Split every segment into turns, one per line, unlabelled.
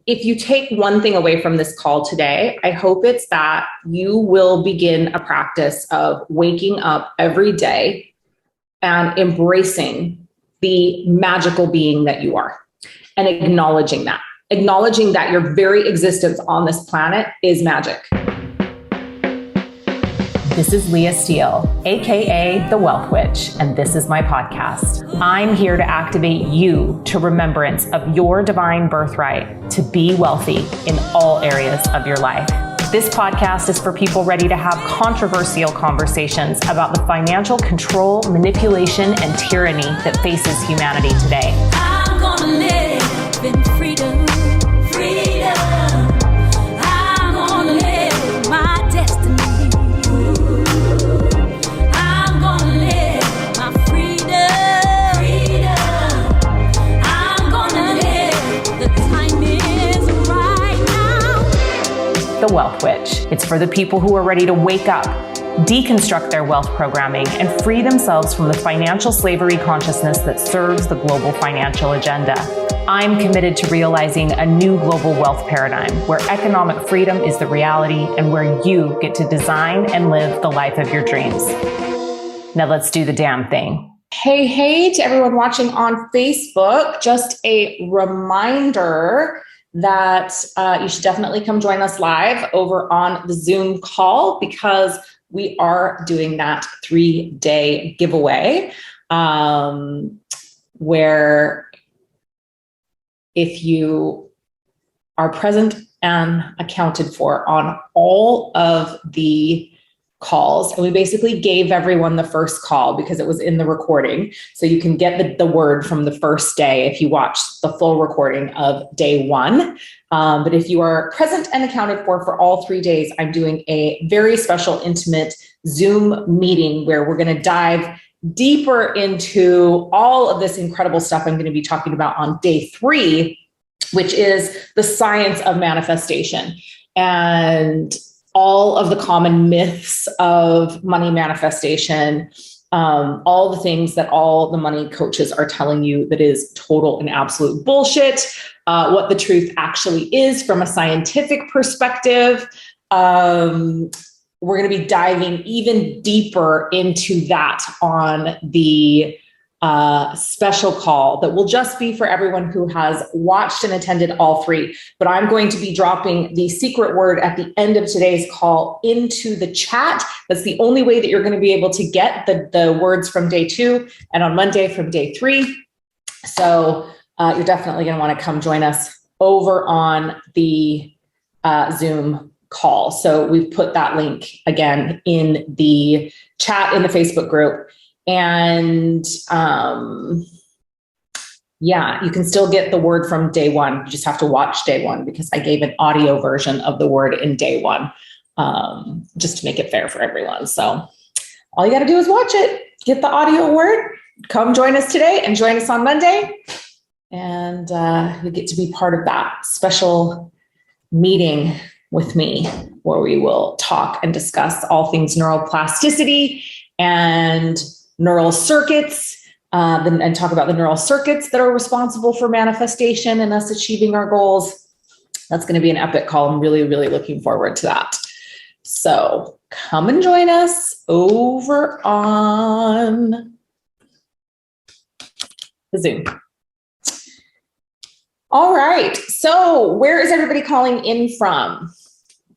if you take one thing away from this call today, I hope it's that you will begin a practice of waking up every day and embracing the magical being that you are and acknowledging that your very existence on this planet is magic. This is Leah Steele, AKA The Wealth Witch, and this is my podcast. I'm here to activate you to remembrance of your divine birthright to be wealthy in all areas of your life. This podcast is for people ready to have controversial conversations about the financial control, manipulation, and tyranny that faces humanity today. I'm gonna live in freedom. The Wealth Witch. It's for the people who are ready to wake up, deconstruct their wealth programming, and free themselves from the financial slavery consciousness that serves the global financial agenda. I'm committed to realizing a new global wealth paradigm where economic freedom is the reality and where you get to design and live the life of your dreams. Now let's do the damn thing. Hey to everyone watching on Facebook. Just a reminder that you should definitely come join us live over on the Zoom call because we are doing that 3-day giveaway where if you are present and accounted for on all of the calls, and we basically gave everyone the first call because it was in the recording. So you can get the word from the first day if you watch the full recording of day one. But if you are present and accounted for all 3 days, I'm doing a very special, intimate Zoom meeting where we're going to dive deeper into all of this incredible stuff I'm going to be talking about on day 3, which is the science of manifestation and all of the common myths of money manifestation, all the things that all the money coaches are telling you that is total and absolute bullshit, what the truth actually is from a scientific perspective. We're going to be diving even deeper into that on the special call that will just be for everyone who has watched and attended all 3. But I'm going to be dropping the secret word at the end of today's call into the chat. That's the only way that you're going to be able to get the words from day 2 and on Monday from day 3. So you're definitely going to want to come join us over on the Zoom call. So we've put that link again in the chat in the Facebook group. And you can still get the word from day 1. You just have to watch day 1 because I gave an audio version of the word in day 1, just to make it fair for everyone. So all you got to do is watch it, get the audio word, come join us today and join us on Monday. And you get to be part of that special meeting with me where we will talk and discuss all things neuroplasticity and neural circuits, and talk about the neural circuits that are responsible for manifestation and us achieving our goals. That's going to be an epic call. I'm really, really looking forward to that. So come and join us over on the Zoom. All right. So where is everybody calling in from?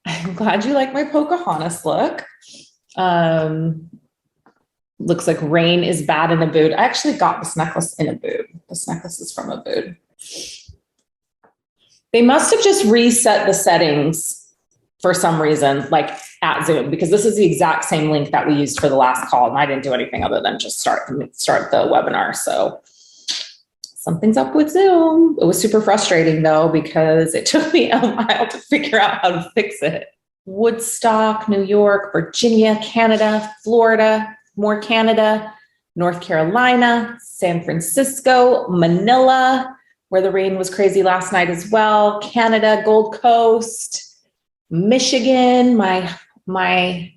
I'm glad you like my Pocahontas look. Looks like rain is bad in a boot. I actually got this necklace in a boot. This necklace is from a boot. They must have just reset the settings for some reason, like at Zoom, because this is the exact same link that we used for the last call. And I didn't do anything other than just start the webinar. So something's up with Zoom. It was super frustrating though, because it took me a while to figure out how to fix it. Woodstock, New York, Virginia, Canada, Florida, more Canada, North Carolina, San Francisco, Manila, where the rain was crazy last night as well, Canada, Gold Coast, Michigan, my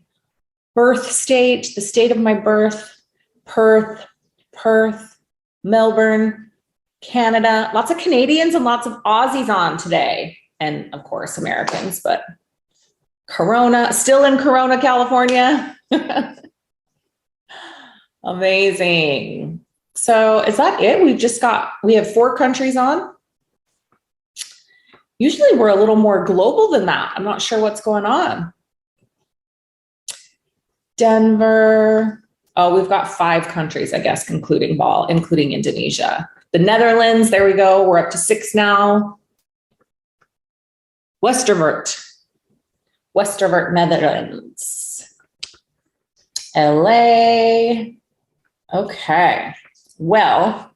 birth state, the state of my birth, Perth, Melbourne, Canada, lots of Canadians and lots of Aussies on today. And of course, Americans, but Corona, still in Corona, California. Amazing. So is that it? We have 4 countries on. Usually we're a little more global than that. I'm not sure what's going on. Denver. Oh, we've got 5 countries, I guess, including Indonesia. The Netherlands, there we go. We're up to 6 now. Westervert, Netherlands. LA. Okay. Well,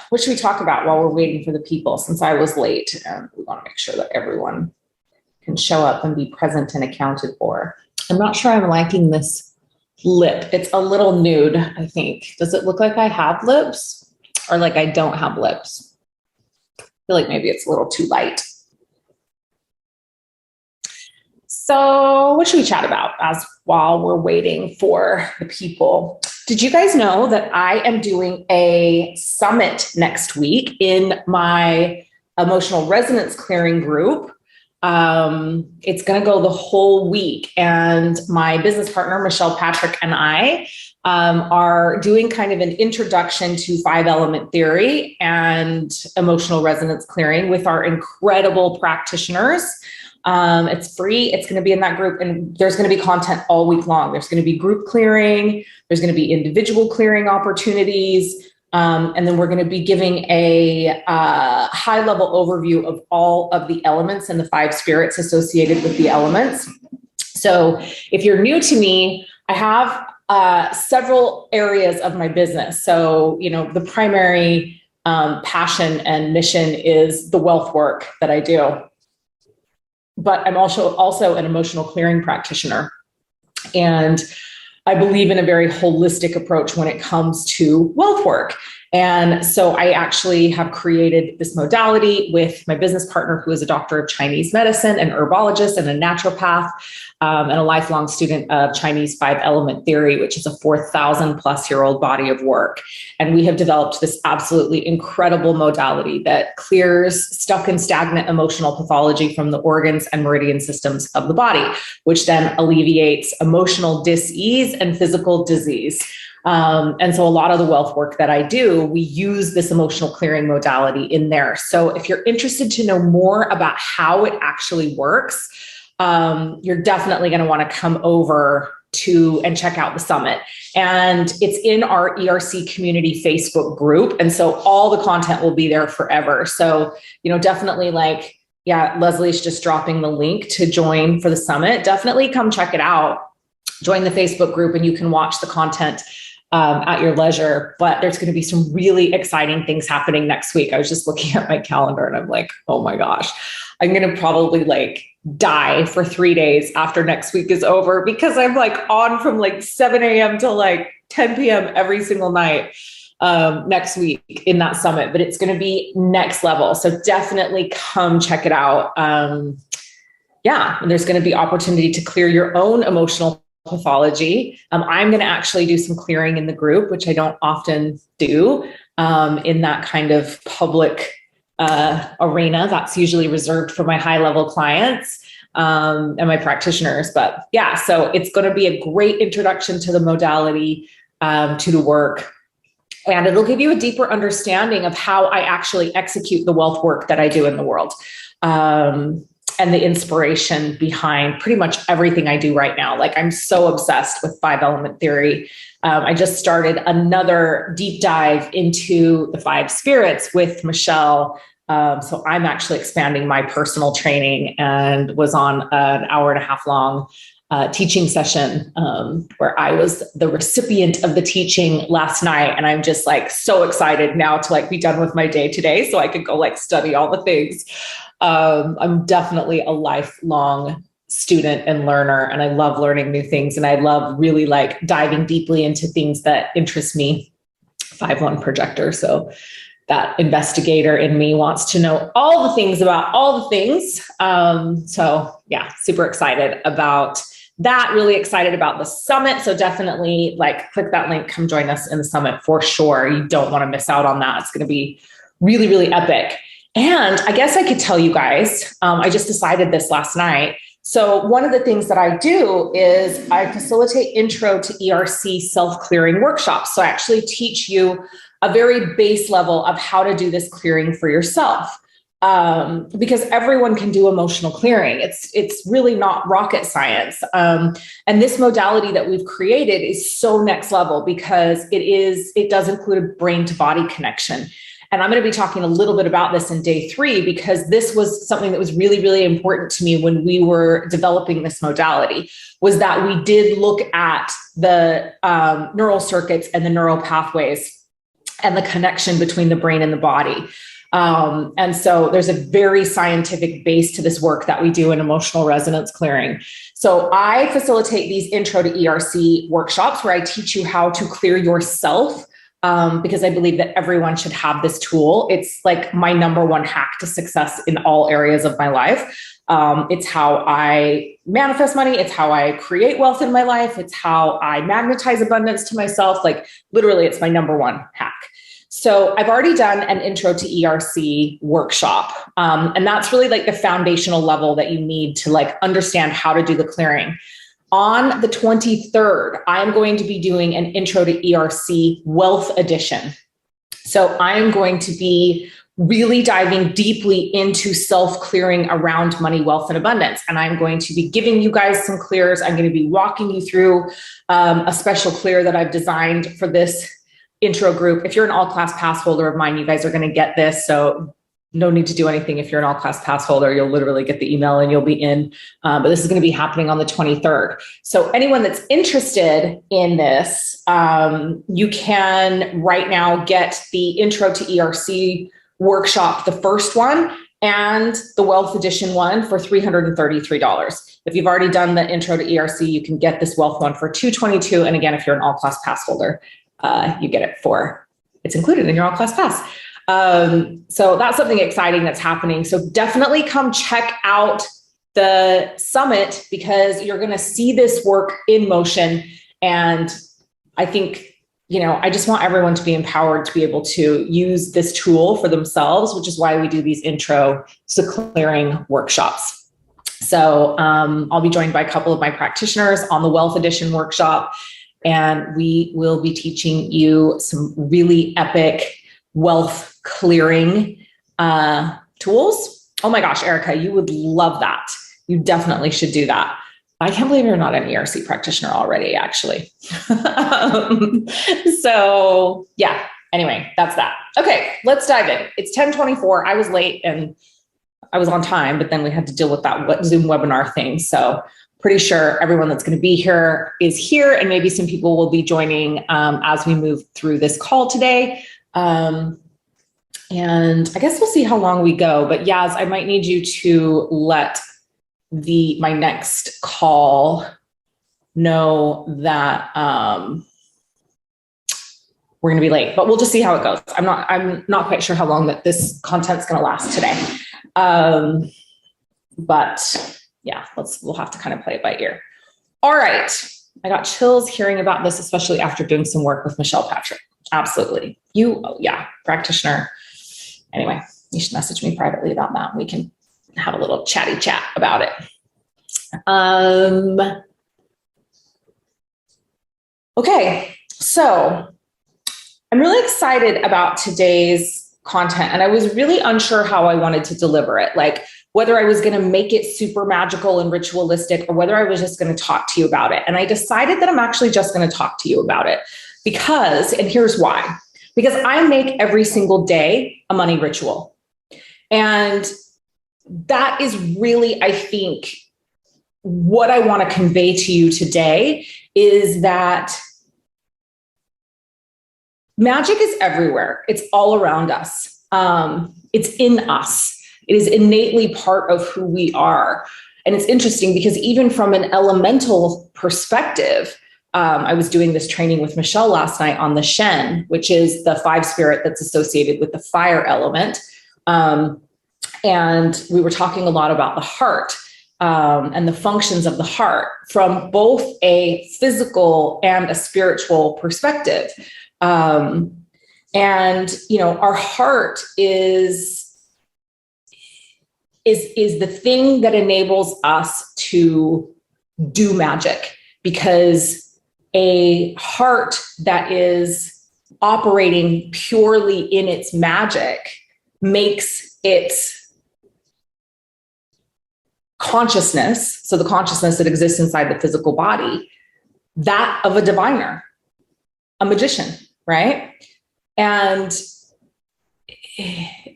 what should we talk about while we're waiting for the people, since I was late? And we want to make sure that everyone can show up and be present and accounted for. I'm not sure I'm liking this lip. It's a little nude, I think. Does it look like I have lips or like I don't have lips? I feel like maybe it's a little too light. So what should we chat about while we're waiting for the people? Did you guys know that I am doing a summit next week in my emotional resonance clearing group? It's going to go the whole week, and my business partner, Michelle Patrick, and I are doing kind of an introduction to 5-element theory and emotional resonance clearing with our incredible practitioners. It's free. It's going to be in that group, and there's going to be content all week long. There's going to be group clearing. There's going to be individual clearing opportunities. And then we're going to be giving a high-level overview of all of the elements and the 5 spirits associated with the elements. So if you're new to me, I have several areas of my business. So, the primary passion and mission is the wealth work that I do. But I'm also an emotional clearing practitioner. And I believe in a very holistic approach when it comes to wealth work. And so I actually have created this modality with my business partner, who is a doctor of Chinese medicine, an herbologist, and a naturopath, and a lifelong student of Chinese 5-element theory, which is a 4,000+ year old body of work. And we have developed this absolutely incredible modality that clears stuck and stagnant emotional pathology from the organs and meridian systems of the body, which then alleviates emotional dis-ease and physical disease. And so a lot of the wealth work that I do, we use this emotional clearing modality in there. So if you're interested to know more about how it actually works, you're definitely going to want to come over and check out the summit. And it's in our ERC community Facebook group. And so all the content will be there forever. So, definitely Leslie's just dropping the link to join for the summit. Definitely come check it out. Join the Facebook group and you can watch the content at your leisure. But there's going to be some really exciting things happening next week. I was just looking at my calendar and I'm like, oh my gosh, I'm going to probably die for 3 days after next week is over, because I'm on from 7 a.m. to 10 p.m. every single night next week in that summit. But it's going to be next level. So definitely come check it out. And there's going to be opportunity to clear your own emotional pathology. I'm going to actually do some clearing in the group, which I don't often do in that kind of public arena. That's usually reserved for my high-level clients and my practitioners. But so it's going to be a great introduction to the modality, to the work. And it'll give you a deeper understanding of how I actually execute the wealth work that I do in the world. And the inspiration behind pretty much everything I do right now. I'm so obsessed with 5-element theory. I just started another deep dive into the 5 spirits with Michelle. So I'm actually expanding my personal training, and was on an 1.5 hour long teaching session where I was the recipient of the teaching last night. And I'm just so excited now to be done with my day today so I could go study all the things. I'm definitely a lifelong student and learner, and I love learning new things. And I love really diving deeply into things that interest me. 5-1 projector. So that investigator in me wants to know all the things about all the things. Super excited about that, really excited about the summit. So definitely like click that link, come join us in the summit for sure. You don't want to miss out on that. It's going to be really, really epic. And I guess I could tell you guys, I just decided this last night. So one of the things that I do is I facilitate intro to ERC self-clearing workshops. So I actually teach you a very base level of how to do this clearing for yourself. Because everyone can do emotional clearing. It's really not rocket science. And this modality that we've created is so next level because it does include a brain to body connection. And I'm going to be talking a little bit about this in day 3, because this was something that was really, really important to me when we were developing this modality, was that we did look at the neural circuits and the neural pathways and the connection between the brain and the body. And so there's a very scientific base to this work that we do in emotional resonance clearing. So I facilitate these intro to ERC workshops where I teach you how to clear yourself. Because I believe that everyone should have this tool. It's like my number one hack to success in all areas of my life. It's how I manifest money. It's how I create wealth in my life. It's how I magnetize abundance to myself. Like literally, it's my number one hack. So I've already done an intro to ERC workshop. And that's really like the foundational level that you need to like understand how to do the clearing. On the 23rd, I'm going to be doing an intro to ERC wealth edition. So I'm going to be really diving deeply into self-clearing around money, wealth, and abundance. And I'm going to be giving you guys some clears. I'm going to be walking you through a special clear that I've designed for this intro group. If you're an all-class pass holder of mine, you guys are going to get this. So no need to do anything. If you're an all-class pass holder, you'll literally get the email and you'll be in. But this is going to be happening on the 23rd. So anyone that's interested in this, you can right now get the intro to ERC workshop, the first one, and the wealth edition one for $333. If you've already done the intro to ERC, you can get this wealth one for $222. And again, if you're an all-class pass holder, you get it it's included in your all-class pass. So that's something exciting that's happening. So definitely come check out the summit, because you're going to see this work in motion. And I think, I just want everyone to be empowered to be able to use this tool for themselves, which is why we do these intro to clearing workshops. So, I'll be joined by a couple of my practitioners on the wealth edition workshop, and we will be teaching you some really epic wealth clearing tools. Oh my gosh, Erica, you would love that. You definitely should do that. I can't believe you're not an ERC practitioner already, actually. So yeah, anyway, that's that. Okay, let's dive in. It's 10:24. I was late and I was on time, but then we had to deal with that Zoom webinar thing. So pretty sure everyone that's going to be here is here, and maybe some people will be joining as we move through this call today. And I guess we'll see how long we go, but Yaz, I might need you to let my next call know that, we're going to be late, but we'll just see how it goes. I'm not quite sure how long that this content's going to last today. But yeah, we'll have to kind of play it by ear. All right. I got chills hearing about this, especially after doing some work with Michelle Patrick. Absolutely. Practitioner. Anyway, you should message me privately about that. We can have a little chatty chat about it. Okay, so I'm really excited about today's content, and I was really unsure how I wanted to deliver it, like whether I was going to make it super magical and ritualistic, or whether I was just going to talk to you about it. And I decided that I'm actually just going to talk to you about it because, and here's why. Because I make every single day a money ritual. And that is really, I think, what I want to convey to you today is that magic is everywhere. It's all around us. It's in us. It is innately part of who we are. And it's interesting because even from an elemental perspective, I was doing this training with Michelle last night on the Shen, which is the 5 spirit that's associated with the fire element. And we were talking a lot about the heart. and the functions of the heart from both a physical and a spiritual perspective. And, you know, our heart is the thing that enables us to do magic, because a heart that is operating purely in its magic makes its consciousness, so the consciousness that exists inside the physical body, that of a diviner, a magician, right? And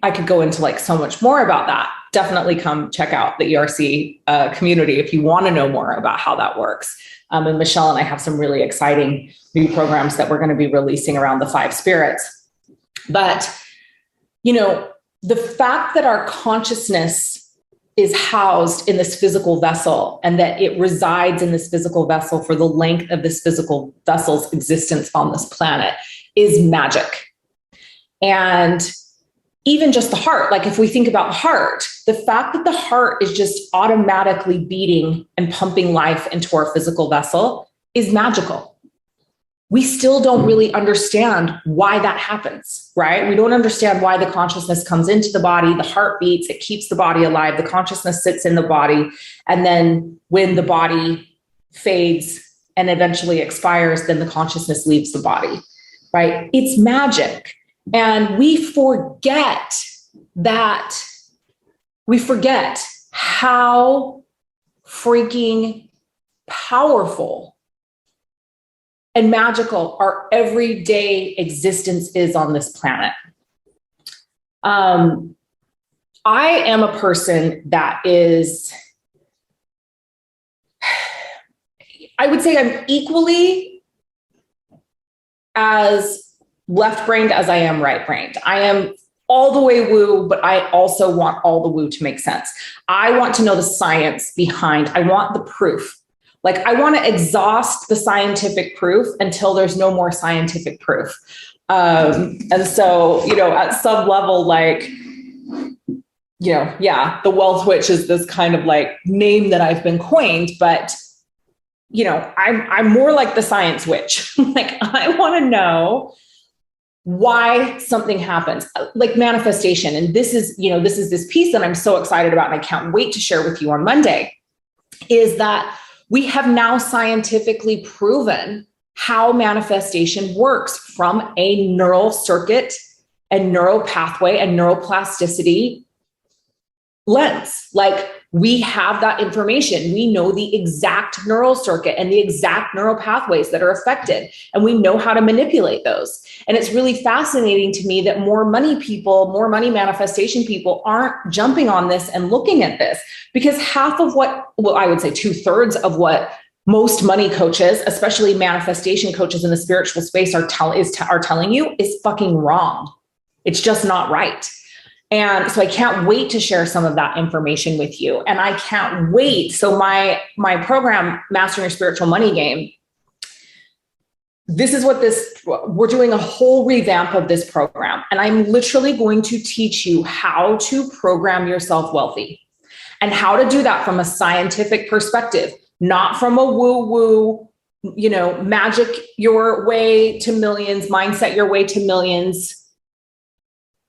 I could go into like so much more about that. Definitely come check out the ERC community if you want to know more about how that works. And Michelle and I have some really exciting new programs that we're going to be releasing around the 5 spirits. But, you know, the fact that our consciousness is housed in this physical vessel and that it resides in this physical vessel for the length of this physical vessel's existence on this planet is magic. And even just the heart, like if we think about the heart, the fact that the heart is just automatically beating and pumping life into our physical vessel is magical. We still don't really understand why that happens, right? We don't understand why the consciousness comes into the body, the heart beats, it keeps the body alive, the consciousness sits in the body. And then when the body fades and eventually expires, then the consciousness leaves the body, right? It's magic. And we forget that. We forget how freaking powerful and magical our everyday existence is on this planet. I am a person that is, I would say I'm equally as left-brained as I am right-brained. I am all the way woo, but I also want all the woo to make sense. I want to know the science behind, I want the proof. Like I want to exhaust the scientific proof until there's no more scientific proof. And so, you know, at some level, like, you know, yeah, the wealth witch is this kind of like name that I've been coined, but you know, I'm more like the science witch. Like I want to know why something happens, like manifestation. And this is, you know, this is this piece that I'm so excited about and I can't wait to share with you on Monday, is that we have now scientifically proven how manifestation works from a neural circuit and neural pathway and neuroplasticity lens. Like we have that information. We know the exact neural circuit and the exact neural pathways that are affected, and we know how to manipulate those. And it's really fascinating to me that more money people, more money manifestation people aren't jumping on this and looking at this, because half of what, well, I would say 2/3 of what most money coaches, especially manifestation coaches in the spiritual space are telling you is fucking wrong. It's just not right. And so I can't wait to share some of that information with you. And I can't wait. So my program, Mastering Your Spiritual Money Game, this is what we're doing a whole revamp of this program. And I'm literally going to teach you how to program yourself wealthy and how to do that from a scientific perspective, not from a woo-woo, you know, magic your way to millions, mindset your way to millions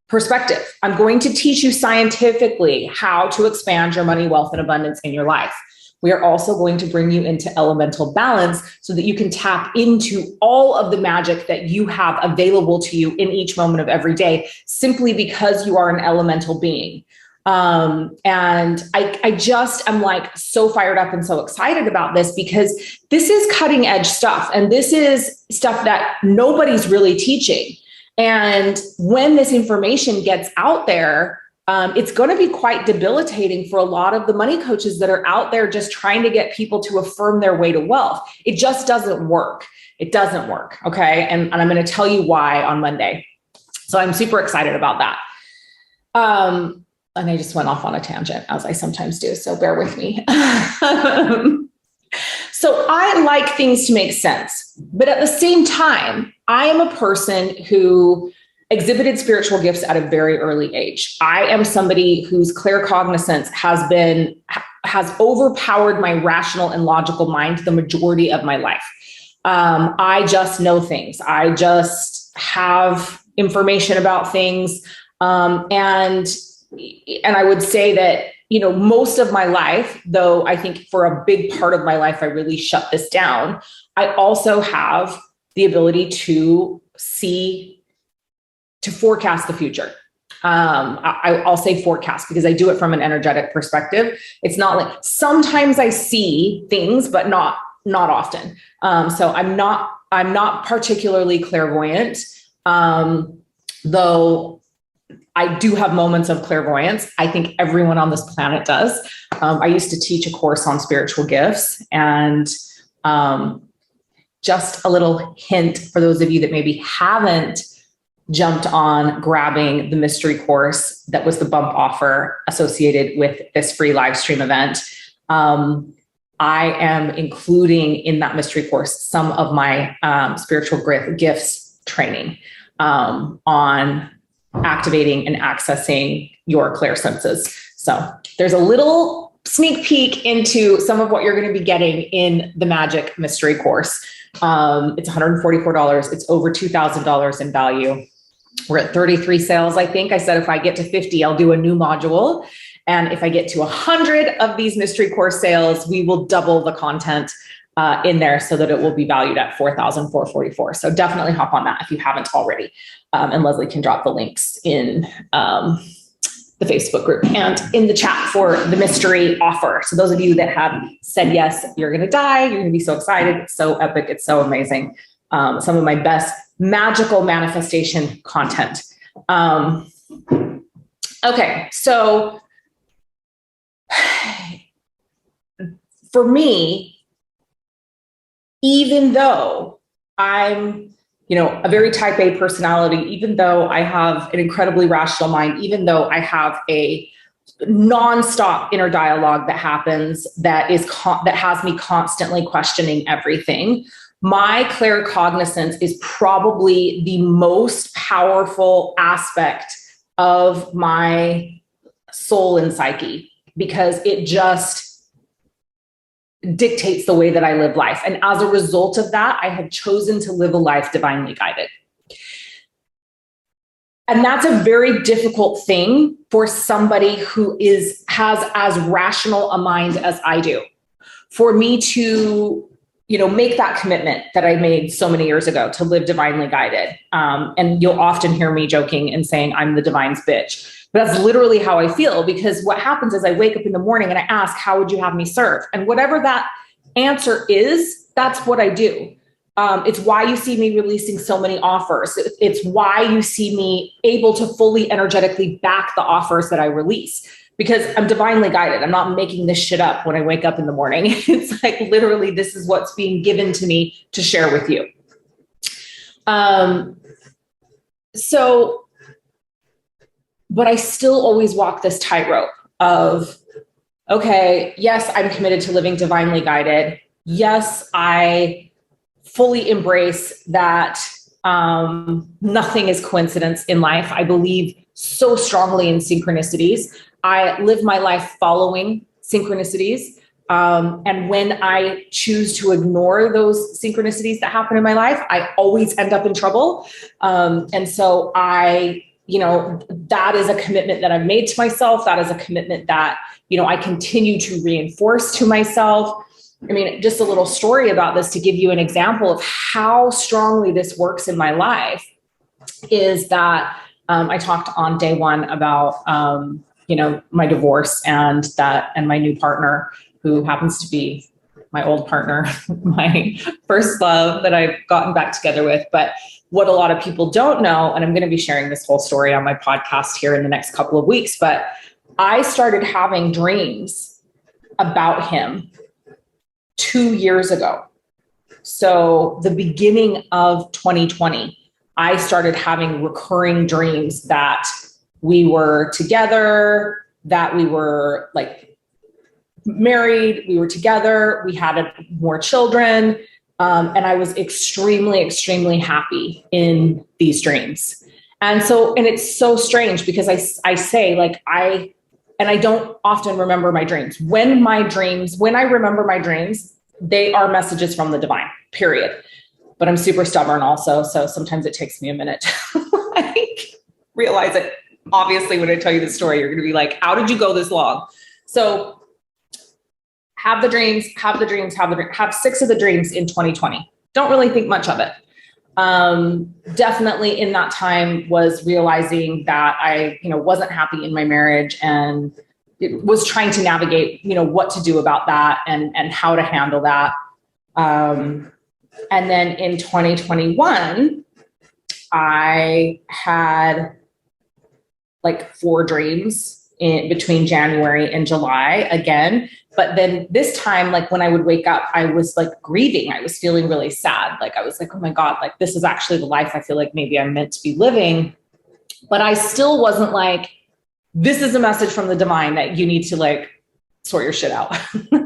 perspective. I'm going to teach you scientifically how to expand your money, wealth, and abundance in your life. We are also going to bring you into elemental balance so that you can tap into all of the magic that you have available to you in each moment of every day, simply because you are an elemental being. And I just am like so fired up and so excited about this, because this is cutting edge stuff. And this is stuff that nobody's really teaching. And when this information gets out there, it's going to be quite debilitating for a lot of the money coaches that are out there just trying to get people to affirm their way to wealth. It just doesn't work. It doesn't work. Okay. And I'm going to tell you why on Monday. So I'm super excited about that. And I just went off on a tangent, as I sometimes do. So bear with me. So I like things to make sense, but at the same time, I am a person who exhibited spiritual gifts at a very early age. I am somebody whose claircognizance has has overpowered my rational and logical mind the majority of my life. I just know things. I just have information about things. And I would say that, you know, most of my life, though I think for a big part of my life, I really shut this down. I also have the ability to forecast the future. I'll say forecast because I do it from an energetic perspective. It's not like sometimes I see things, but not often. So I'm not particularly clairvoyant, though I do have moments of clairvoyance. I think everyone on this planet does. I used to teach a course on spiritual gifts, and just a little hint for those of you that maybe haven't jumped on grabbing the mystery course that was the bump offer associated with this free live stream event. I am including in that mystery course some of my spiritual gifts training on activating and accessing your clairsenses. So there's a little sneak peek into some of what you're going to be getting in the Magick mystery course. It's $144. It's over $2,000 in value. We're at 33 sales, I think. I said if I get to 50, I'll do a new module. And if I get to 100 of these mystery course sales, we will double the content in there so that it will be valued at $4,444. So definitely hop on that if you haven't already. And Leslie can drop the links in the Facebook group and in the chat for the mystery offer. So those of you that have said yes, you're going to die. You're going to be so excited. It's so epic. It's so amazing. Some of my best magical manifestation content. Okay, so for me, even though I'm, you know, a very type A personality, even though I have an incredibly rational mind, even though I have a nonstop inner dialogue that happens, that has me constantly questioning everything, my claircognizance is probably the most powerful aspect of my soul and psyche, because it just dictates the way that I live life. And as a result of that, I have chosen to live a life divinely guided. And that's a very difficult thing for somebody who has as rational a mind as I do. For me to, you know, make that commitment that I made so many years ago to live divinely guided. And you'll often hear me joking and saying I'm the divine's bitch. But that's literally how I feel, because what happens is I wake up in the morning and I ask, how would you have me serve? And whatever that answer is, that's what I do. It's why you see me releasing so many offers. It's why you see me able to fully energetically back the offers that I release, because I'm divinely guided. I'm not making this shit up when I wake up in the morning. It's like, literally, this is what's being given to me to share with you. But I still always walk this tightrope of, okay, yes, I'm committed to living divinely guided. Yes, I fully embrace that nothing is coincidence in life. I believe so strongly in synchronicities. I live my life following synchronicities. And when I choose to ignore those synchronicities that happen in my life, I always end up in trouble. And so that is a commitment that I've made to myself. That is a commitment that, I continue to reinforce to myself. I mean, just a little story about this to give you an example of how strongly this works in my life is that I talked on day one about, my divorce and my new partner, who happens to be my old partner, my first love that I've gotten back together with. But what a lot of people don't know, and I'm going to be sharing this whole story on my podcast here in the next couple of weeks, but I started having dreams about him 2 years ago. So the beginning of 2020, I started having recurring dreams that we were together, that we were married, we were together, we had more children. And I was extremely, extremely happy in these dreams. And it's so strange because I say, and I don't often remember my dreams. When I remember my dreams, they are messages from the divine, period. But I'm super stubborn also. So sometimes it takes me a minute to like realize it. Obviously, when I tell you the story, you're going to be like, how did you go this long? So have the dreams, have 6 of the dreams in 2020. Don't really think much of it. Definitely in that time was realizing that I, wasn't happy in my marriage and was trying to navigate, what to do about that and how to handle that. And then in 2021, I had like 4 dreams in between January and July again. But then this time, like when I would wake up, I was like grieving. I was feeling really sad. Like I was like, oh my God, like this is actually the life I feel like maybe I'm meant to be living. But I still wasn't like, this is a message from the divine that you need to like sort your shit out.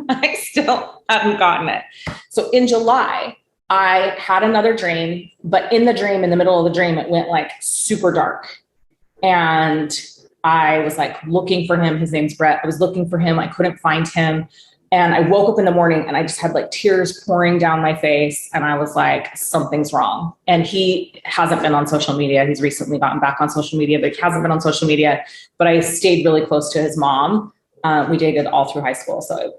I still haven't gotten it. So in July, I had another dream, but in the dream, in the middle of the dream, it went like super dark. And I was like looking for him. His name's Brett. I was looking for him. I couldn't find him. And I woke up in the morning and I just had like tears pouring down my face. And I was like, something's wrong. And he hasn't been on social media. He's recently gotten back on social media, but he hasn't been on social media. But I stayed really close to his mom. We dated all through high school. So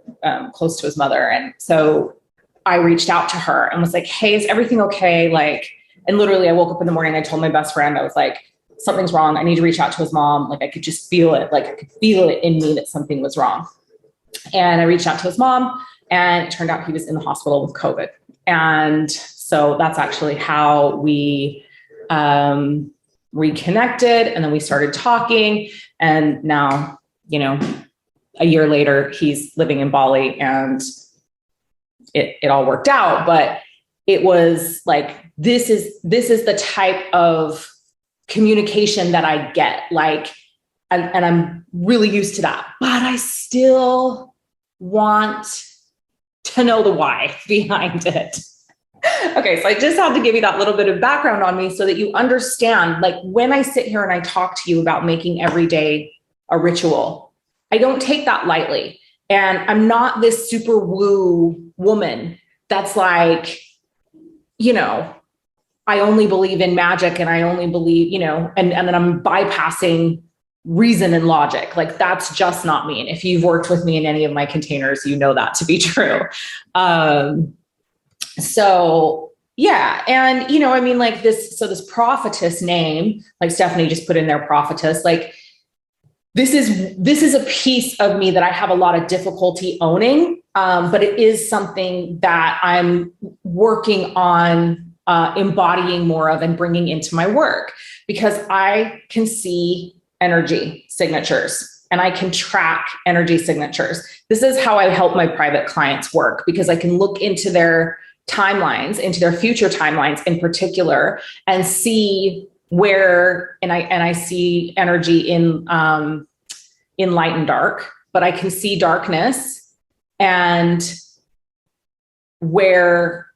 close to his mother. And so I reached out to her and was like, hey, is everything okay? Like, and literally I woke up in the morning. I told my best friend, I was like, something's wrong. I need to reach out to his mom. Like I could just feel it. Like I could feel it in me that something was wrong. And I reached out to his mom and it turned out he was in the hospital with COVID. And so that's actually how we reconnected. And then we started talking. And now, a year later, he's living in Bali and it all worked out. But it was like, this is the type of communication that I get, like, and I'm really used to that, but I still want to know the why behind it. Okay. So I just have to give you that little bit of background on me so that you understand, like when I sit here and I talk to you about making every day a ritual, I don't take that lightly. And I'm not this super woo woman that's like, I only believe in magic and I only believe, and then I'm bypassing reason and logic. Like that's just not me. And if you've worked with me in any of my containers, you know that to be true. So yeah. And, like this prophetess name, like Stephanie just put in there prophetess, like this is a piece of me that I have a lot of difficulty owning. But it is something that I'm working on embodying more of and bringing into my work, because I can see energy signatures and I can track energy signatures. This is how I help my private clients work, because I can look into their timelines, into their future timelines in particular, and see where, and I see energy in light and dark, but I can see darkness and where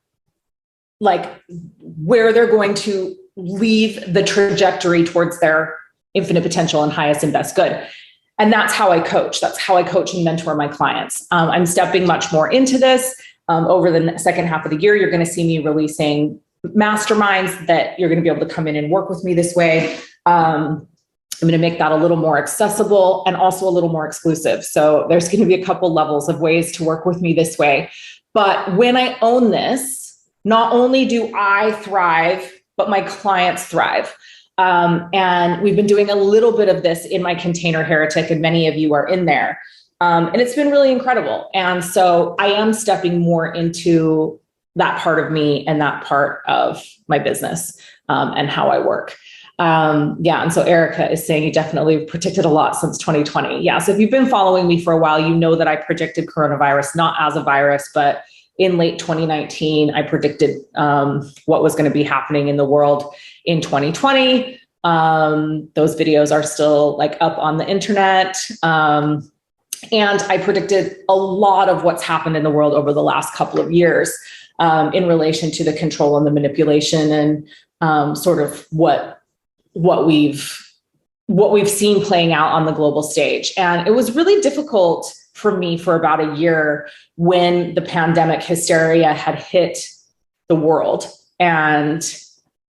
they're going to leave the trajectory towards their infinite potential and highest and best good. And that's how I coach. That's how I coach and mentor my clients. I'm stepping much more into this. Over the second half of the year, you're going to see me releasing masterminds that you're going to be able to come in and work with me this way. I'm going to make that a little more accessible and also a little more exclusive. So there's going to be a couple levels of ways to work with me this way. But when I own this, not only do I thrive, but my clients thrive. And we've been doing a little bit of this in my container Heretic, and many of you are in there. And it's been really incredible. And so I am stepping more into that part of me and that part of my business and how I work. And so Erica is saying you definitely predicted a lot since 2020. Yeah. So if you've been following me for a while, you know that I predicted coronavirus, not as a virus, but in late 2019, I predicted what was going to be happening in the world in 2020. Those videos are still like up on the internet. And I predicted a lot of what's happened in the world over the last couple of years in relation to the control and the manipulation and sort of what we've what we've seen playing out on the global stage. And it was really difficult for me for about a year when the pandemic hysteria had hit the world. And,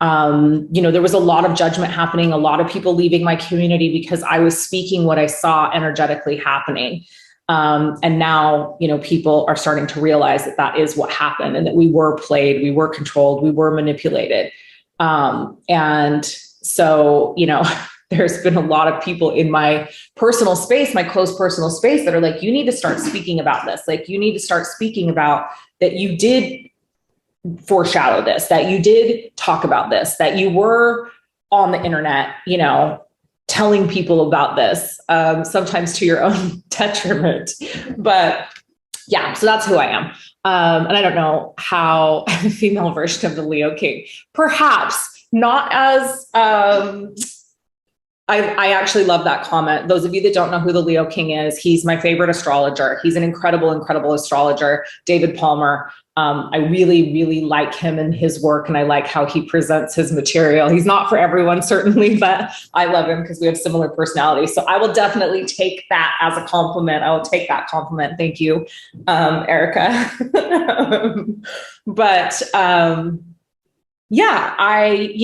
there was a lot of judgment happening, a lot of people leaving my community because I was speaking what I saw energetically happening. And now, people are starting to realize that that is what happened and that we were played, we were controlled, we were manipulated. And so, there's been a lot of people in my personal space, my close personal space, that are like, you need to start speaking about this. Like, you need to start speaking about that you did foreshadow this, that you did talk about this, that you were on the internet, telling people about this, sometimes to your own detriment. But yeah, so that's who I am. And I don't know how a female version of the Leo King, perhaps not as, I actually love that comment. Those of you that don't know who the Leo King is, he's my favorite astrologer. He's an incredible, incredible astrologer, David Palmer. I really, really like him and his work, and I like how he presents his material. He's not for everyone, certainly, but I love him because we have similar personalities. So I will definitely take that as a compliment. I will take that compliment. Thank you, Erica. But yeah, I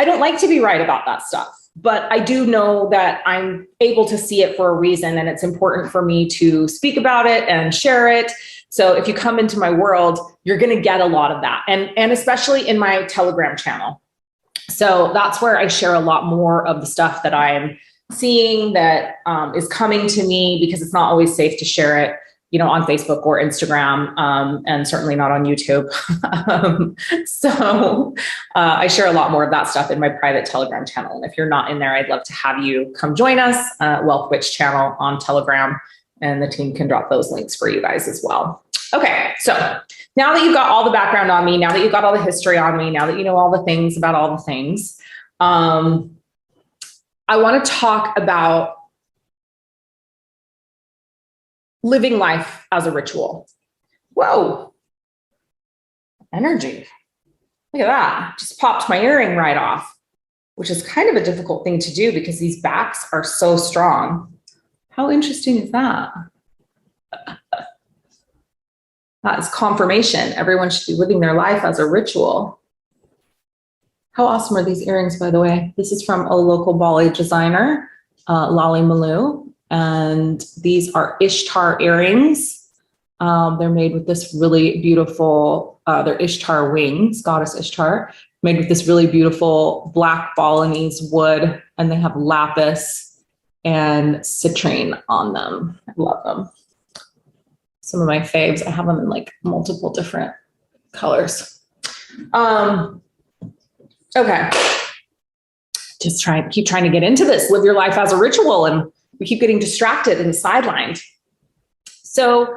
don't like to be right about that stuff, but I do know that I'm able to see it for a reason, and it's important for me to speak about it and share it. So if you come into my world, you're going to get a lot of that, and especially in my Telegram channel. So that's where I share a lot more of the stuff that I'm seeing that is coming to me, because it's not always safe to share it, on Facebook or Instagram, and certainly not on YouTube. So I share a lot more of that stuff in my private Telegram channel. And if you're not in there, I'd love to have you come join us, Wealth Witch channel on Telegram, and the team can drop those links for you guys as well. Okay, so now that you've got all the background on me, now that you've got all the history on me, now that you know all the things about all the things, I want to talk about living life as a ritual. Whoa, energy. Look at that. Just popped my earring right off, which is kind of a difficult thing to do because these backs are so strong. How interesting is that? That is confirmation. Everyone should be living their life as a ritual. How awesome are these earrings, by the way? This is from a local Bali designer, Lali Malu. And these are Ishtar earrings. They're made with this really beautiful, they're Ishtar wings, goddess Ishtar, made with this really beautiful black Balinese wood, and they have lapis and citrine on them. I love them. Some of my faves. I have them in like multiple different colors. Okay. Just keep trying to get into this. Live your life as a ritual, and we keep getting distracted and sidelined. So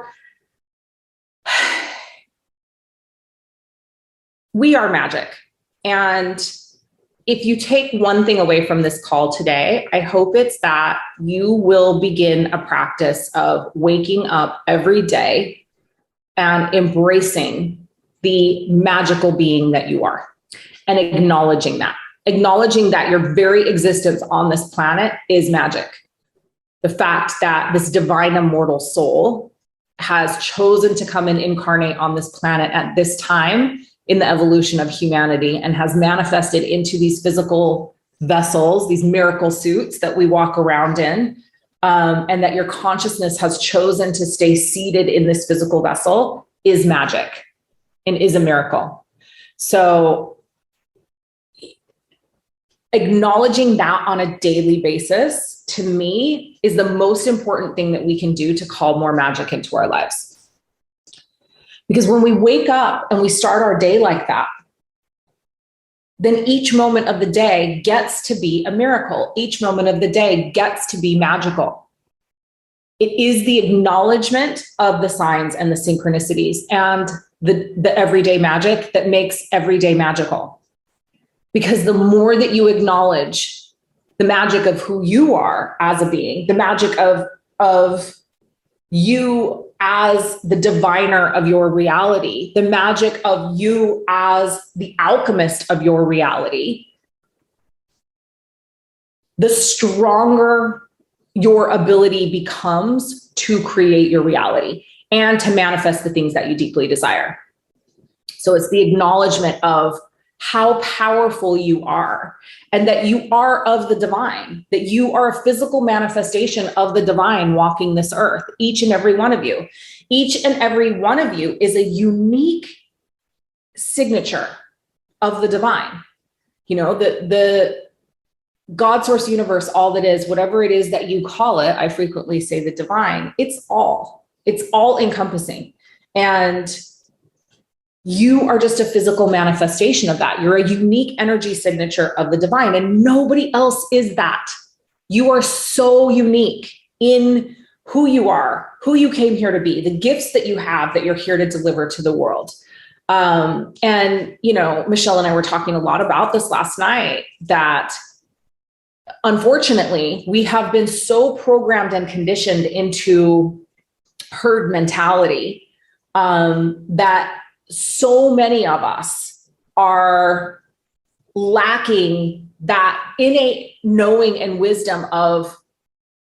we are magic. And if you take one thing away from this call today, I hope it's that you will begin a practice of waking up every day and embracing the magical being that you are, and acknowledging that your very existence on this planet is magic. The fact that this divine immortal soul has chosen to come and incarnate on this planet at this time in the evolution of humanity, and has manifested into these physical vessels, these miracle suits that we walk around in, and that your consciousness has chosen to stay seated in this physical vessel is magic and is a miracle. So acknowledging that on a daily basis, to me, is the most important thing that we can do to call more magic into our lives. Because when we wake up and we start our day like that, then each moment of the day gets to be a miracle. Each moment of the day gets to be magical. It is the acknowledgement of the signs and the synchronicities and the everyday magic that makes every day magical. Because the more that you acknowledge the magic of who you are as a being, the magic of you as the diviner of your reality, the magic of you as the alchemist of your reality, the stronger your ability becomes to create your reality and to manifest the things that you deeply desire. So it's the acknowledgement of how powerful you are, and that you are of the divine, that you are a physical manifestation of the divine walking this earth, each and every one of you. Each and every one of you is a unique signature of the divine. You know, the God source universe, all that is, whatever it is that you call it, I frequently say the divine, it's all encompassing. And you are just a physical manifestation of that. You're a unique energy signature of the divine, and nobody else is that. You are so unique in who you are, who you came here to be, the gifts that you have that you're here to deliver to the world. And, you know, Michelle and I were talking a lot about this last night, that unfortunately, we have been so programmed and conditioned into herd mentality, that so many of us are lacking that innate knowing and wisdom of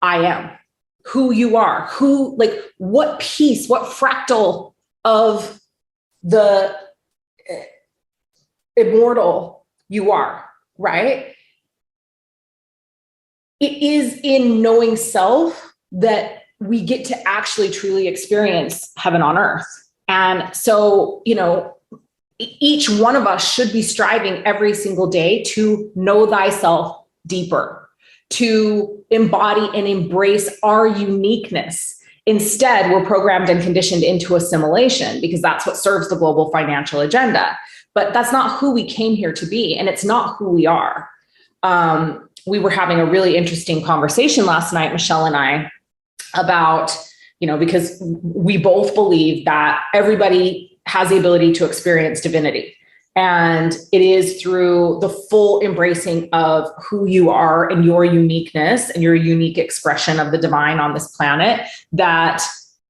I am, who you are, who, like, what piece, what fractal of the immortal you are, right? It is in knowing self that we get to actually truly experience heaven on earth. And so, you know, each one of us should be striving every single day to know thyself deeper, to embody and embrace our uniqueness. Instead, we're programmed and conditioned into assimilation because that's what serves the global financial agenda. But that's not who we came here to be, and it's not who we are. We were having a really interesting conversation last night, Michelle and I, about, you know, because we both believe that everybody has the ability to experience divinity. And it is through the full embracing of who you are and your uniqueness and your unique expression of the divine on this planet that,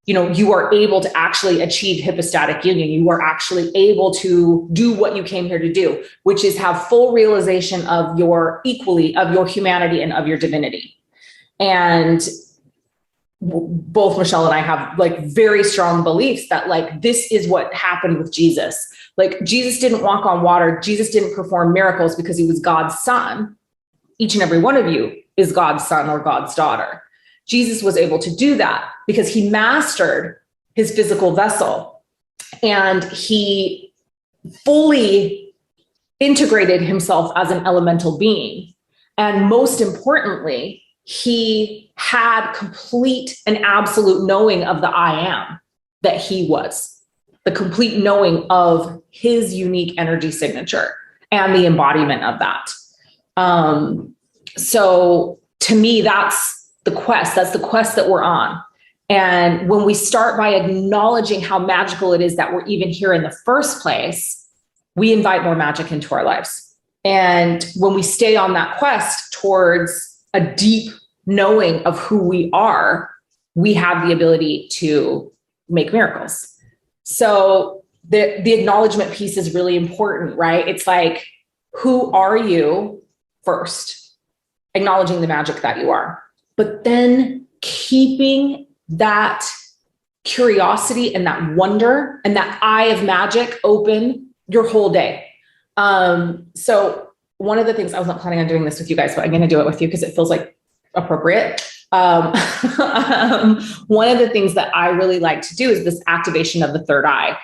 you know, you are able to actually achieve hypostatic union. You are actually able to do what you came here to do, which is have full realization of your humanity and of your divinity. And both Michelle and I have like very strong beliefs that like this is what happened with Jesus. Like Jesus didn't walk on water. Jesus didn't perform miracles because he was God's son. Each and every one of you is God's son or God's daughter. Jesus was able to do that because he mastered his physical vessel and he fully integrated himself as an elemental being. And most importantly, he had complete and absolute knowing of the I am that he was, the complete knowing of his unique energy signature and the embodiment of that. So to me, that's the quest. That's the quest that we're on. And when we start by acknowledging how magical it is that we're even here in the first place, we invite more magic into our lives. And when we stay on that quest towards a deep knowing of who we are, we have the ability to make miracles. So the acknowledgement piece is really important, right? It's like, who are you first? Acknowledging the magic that you are, but then keeping that curiosity and that wonder and that eye of magic open your whole day. So one of the things, I wasn't planning on doing this with you guys, but I'm going to do it with you because it feels like appropriate. One of the things that I really like to do is this activation of the third eye,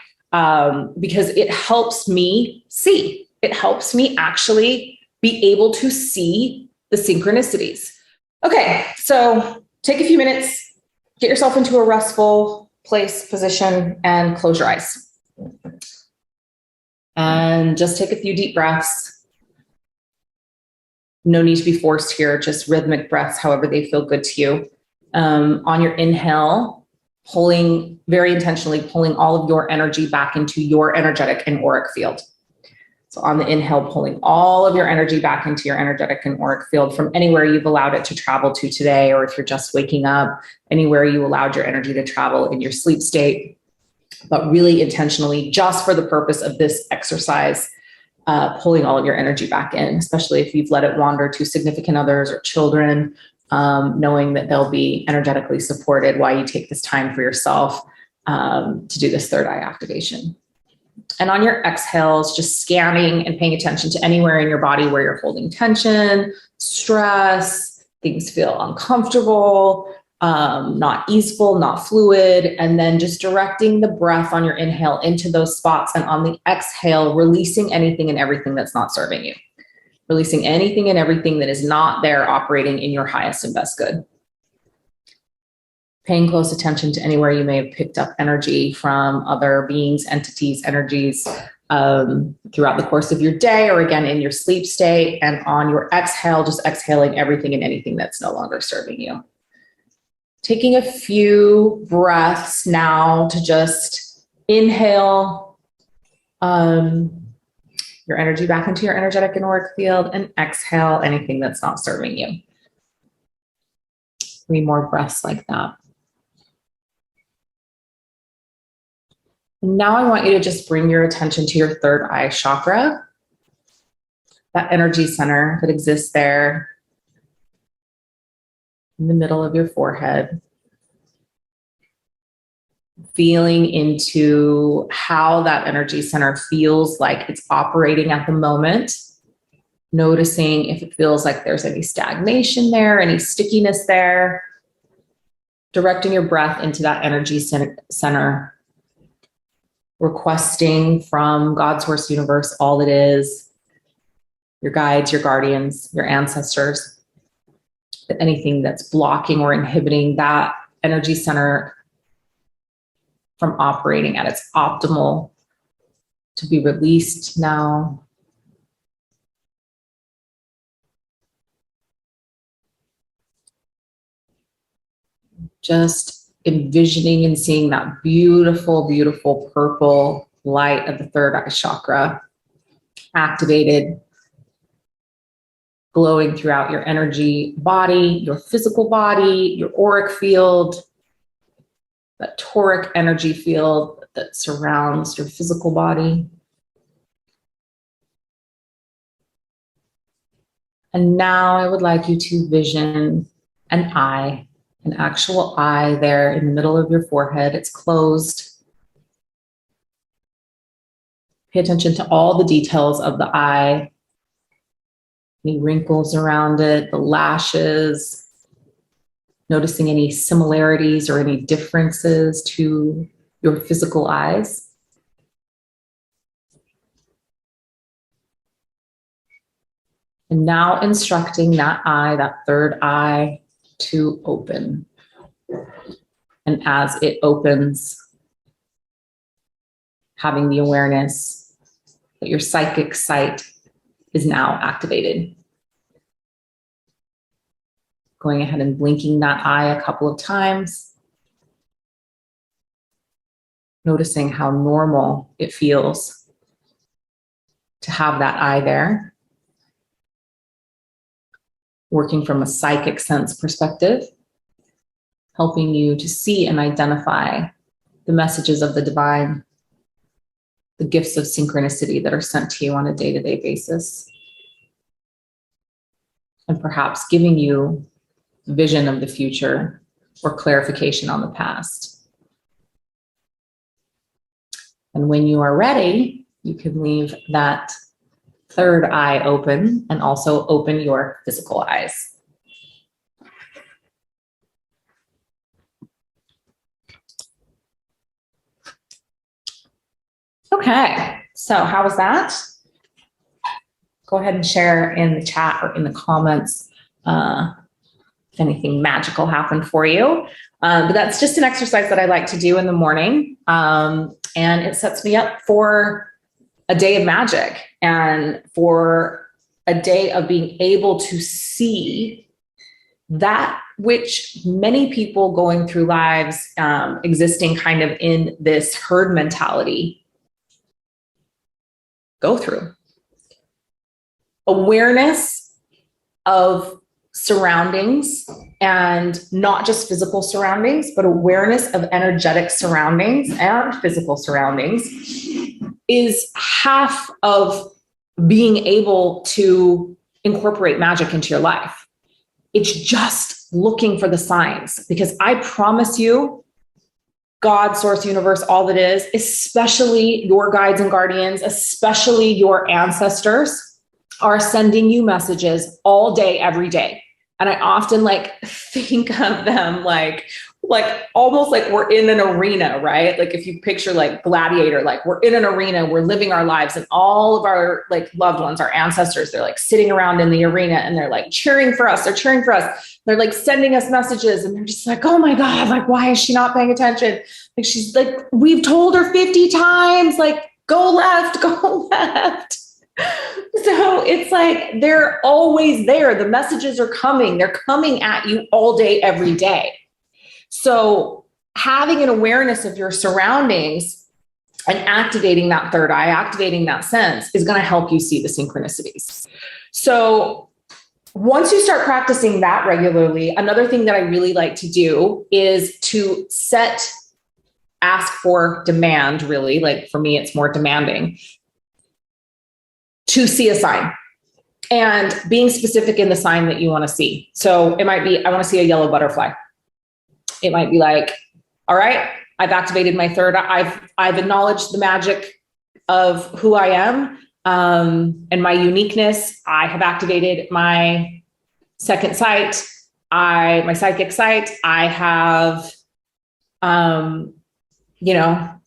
because it helps me see. It helps me actually be able to see the synchronicities. Okay, so take a few minutes, get yourself into a restful place, position, and close your eyes. And just take a few deep breaths. No need to be forced here, just rhythmic breaths, however they feel good to you. On your inhale, very intentionally pulling all of your energy back into your energetic and auric field. So on the inhale, pulling all of your energy back into your energetic and auric field from anywhere you've allowed it to travel to today, or if you're just waking up, anywhere you allowed your energy to travel in your sleep state, but really intentionally, just for the purpose of this exercise, pulling all of your energy back in, especially if you've let it wander to significant others or children, knowing that they'll be energetically supported while you take this time for yourself to do this third eye activation. And on your exhales, just scanning and paying attention to anywhere in your body where you're holding tension, stress, things feel uncomfortable, not easeful, not fluid, and then just directing the breath on your inhale into those spots, and on the exhale, releasing anything and everything that's not serving you. Releasing anything and everything that is not there operating in your highest and best good. Paying close attention to anywhere you may have picked up energy from other beings, entities, energies throughout the course of your day, or again in your sleep state. And on your exhale, just exhaling everything and anything that's no longer serving you. Taking a few breaths now to just inhale your energy back into your energetic and auric field, and exhale anything that's not serving you. 3 more breaths like that. Now I want you to just bring your attention to your third eye chakra, that energy center that exists there in the middle of your forehead. Feeling into how that energy center feels like it's operating at the moment. Noticing if it feels like there's any stagnation there, any stickiness there. Directing your breath into that energy center. Requesting from God, Source, Universe, all that is, your guides, your guardians, your ancestors, that anything that's blocking or inhibiting that energy center from operating at its optimal to be released now. Just envisioning and seeing that beautiful, beautiful purple light of the third eye chakra activated, glowing throughout your energy body, your physical body, your auric field, that toric energy field that surrounds your physical body. And now I would like you to vision an eye. An actual eye there in the middle of your forehead. It's closed. Pay attention to all the details of the eye. Any wrinkles around it, the lashes. Noticing any similarities or any differences to your physical eyes. And now instructing that eye, that third eye, to open. And as it opens, having the awareness that your psychic sight is now activated. Going ahead and blinking that eye a couple of times. Noticing how normal it feels to have that eye there. Working from a psychic sense perspective, helping you to see and identify the messages of the divine, the gifts of synchronicity that are sent to you on a day-to-day basis, and perhaps giving you vision of the future or clarification on the past. And when you are ready, you can leave that third eye open and also open your physical eyes. Okay, so how was that? Go ahead and share in the chat or in the comments if anything magical happened for you. But that's just an exercise that I like to do in the morning. And it sets me up for a day of magic and for a day of being able to see that which many people going through lives, existing kind of in this herd mentality, go through. Awareness of surroundings, and not just physical surroundings, but awareness of energetic surroundings and physical surroundings is half of being able to incorporate magic into your life. It's just looking for the signs, because I promise you, God, source, universe, all that is, especially your guides and guardians, especially your ancestors, are sending you messages all day, every day. And I often think of them like almost like we're in an arena, right? Like if you picture like Gladiator, like we're in an arena, we're living our lives, and all of our loved ones, our ancestors, they're sitting around in the arena and they're cheering for us. They're cheering for us. They're sending us messages, and they're just oh my God, why is she not paying attention? She's we've told her 50 times, go left, go left. So it's they're always there. The messages are coming. They're coming at you all day, every day. So having an awareness of your surroundings and activating that third eye, activating that sense, is going to help you see the synchronicities. So once you start practicing that regularly, another thing that I really like to do is to ask for, demand, really, for me, it's more demanding, to see a sign, and being specific in the sign that you want to see. So it might be, I want to see a yellow butterfly. It might be all right, I've activated my third eye. I've acknowledged the magic of who I am, and my uniqueness. I have activated my second sight, my psychic sight. I have,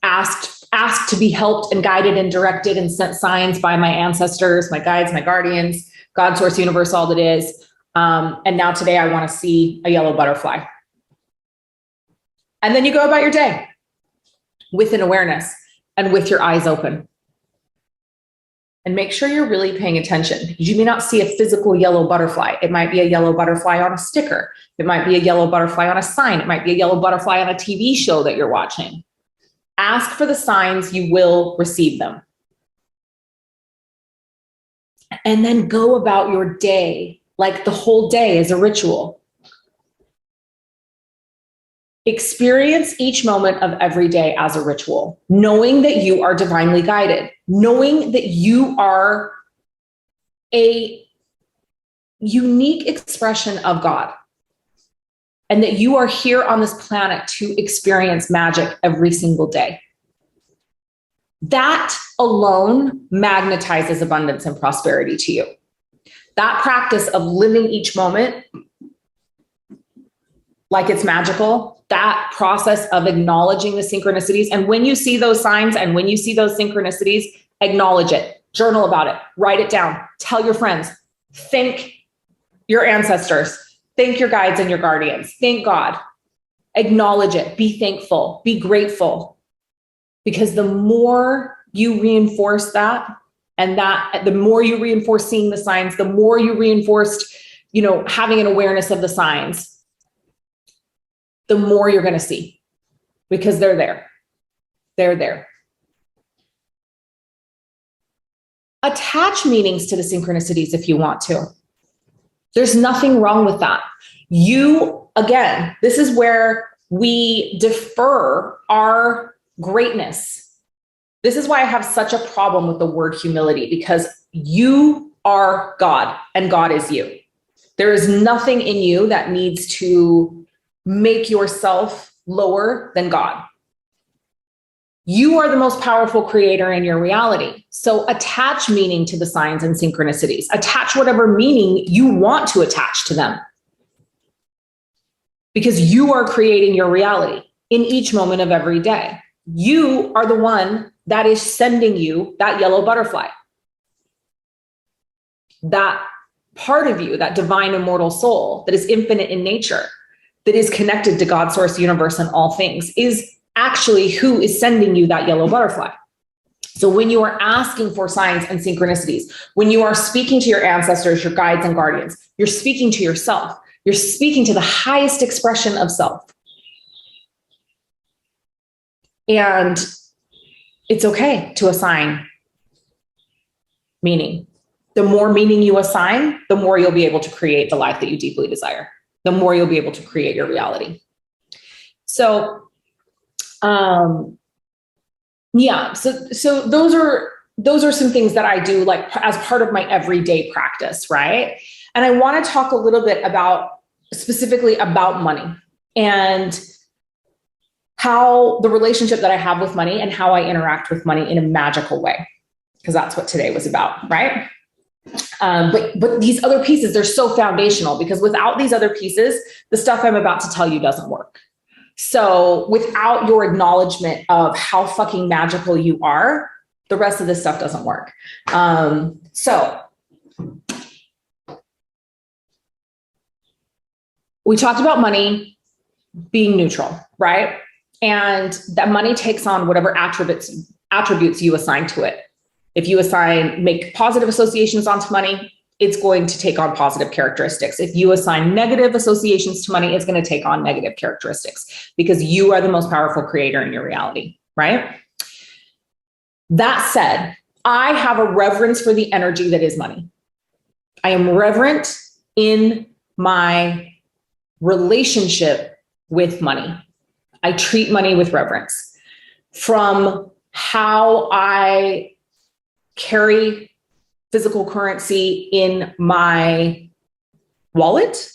asked to be helped and guided and directed and sent signs by my ancestors, my guides, my guardians, God, source, universe, all that is. And now today I want to see a yellow butterfly. And then you go about your day with an awareness and with your eyes open. And make sure you're really paying attention. You may not see a physical yellow butterfly. It might be a yellow butterfly on a sticker. It might be a yellow butterfly on a sign. It might be a yellow butterfly on a TV show that you're watching. Ask for the signs, you will receive them. And then go about your day, the whole day is a ritual. Experience each moment of every day as a ritual, knowing that you are divinely guided, knowing that you are a unique expression of God, and that you are here on this planet to experience magic every single day. That alone magnetizes abundance and prosperity to you. That practice of living each moment like it's magical, that process of acknowledging the synchronicities. And when you see those signs and when you see those synchronicities, acknowledge it, journal about it, write it down, tell your friends, thank your ancestors, thank your guides and your guardians, thank God, acknowledge it, be thankful, be grateful. Because the more you reinforce that, and the more you reinforce seeing the signs, the more you reinforced, having an awareness of the signs, the more you're going to see, because they're there. They're there. Attach meanings to the synchronicities if you want to. There's nothing wrong with that. Again, this is where we defer our greatness. This is why I have such a problem with the word humility, because you are God and God is you. There is nothing in you that needs to make yourself lower than God. You are the most powerful creator in your reality. So attach meaning to the signs and synchronicities. Attach whatever meaning you want to attach to them, because you are creating your reality in each moment of every day. You are the one that is sending you that yellow butterfly. That part of you, that divine immortal soul that is infinite in nature, that is connected to God, source, universe, and all things, is actually who is sending you that yellow butterfly. So when you are asking for signs and synchronicities, when you are speaking to your ancestors, your guides and guardians, you're speaking to yourself. You're speaking to the highest expression of self. And it's okay to assign meaning. The more meaning you assign, the more you'll be able to create the life that you deeply desire. The more you'll be able to create your reality. So, so those are those are some things that I do like as part of my everyday practice, right? And I want to talk a little bit specifically about money and how the relationship that I have with money and how I interact with money in a magical way, because that's what today was about, right? But these other pieces, they're so foundational, because without these other pieces, the stuff I'm about to tell you doesn't work. So without your acknowledgement of how fucking magical you are, the rest of this stuff doesn't work. So we talked about money being neutral, right? And that money takes on whatever attributes you assign to it. If you make positive associations onto money, it's going to take on positive characteristics. If you assign negative associations to money, it's going to take on negative characteristics, because you are the most powerful creator in your reality, right? That said, I have a reverence for the energy that is money. I am reverent in my relationship with money. I treat money with reverence. From how I carry physical currency in my wallet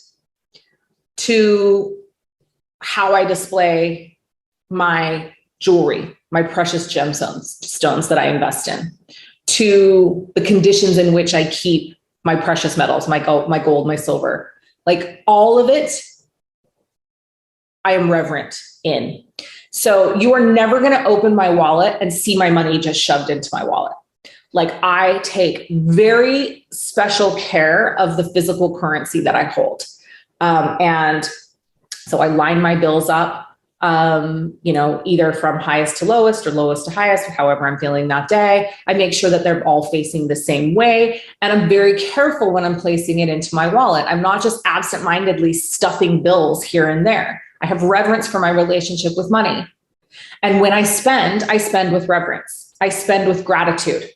to how I display my jewelry, my precious gemstones that I invest in, to the conditions in which I keep my precious metals, my gold, my silver, like all of it, I am reverent in. So you are never going to open my wallet and see my money just shoved into my wallet. Like, I take very special care of the physical currency that I hold. And so I line my bills up, either from highest to lowest or lowest to highest, however I'm feeling that day. I make sure that they're all facing the same way. And I'm very careful when I'm placing it into my wallet. I'm not just absentmindedly stuffing bills here and there. I have reverence for my relationship with money. And when I spend with reverence. I spend with gratitude.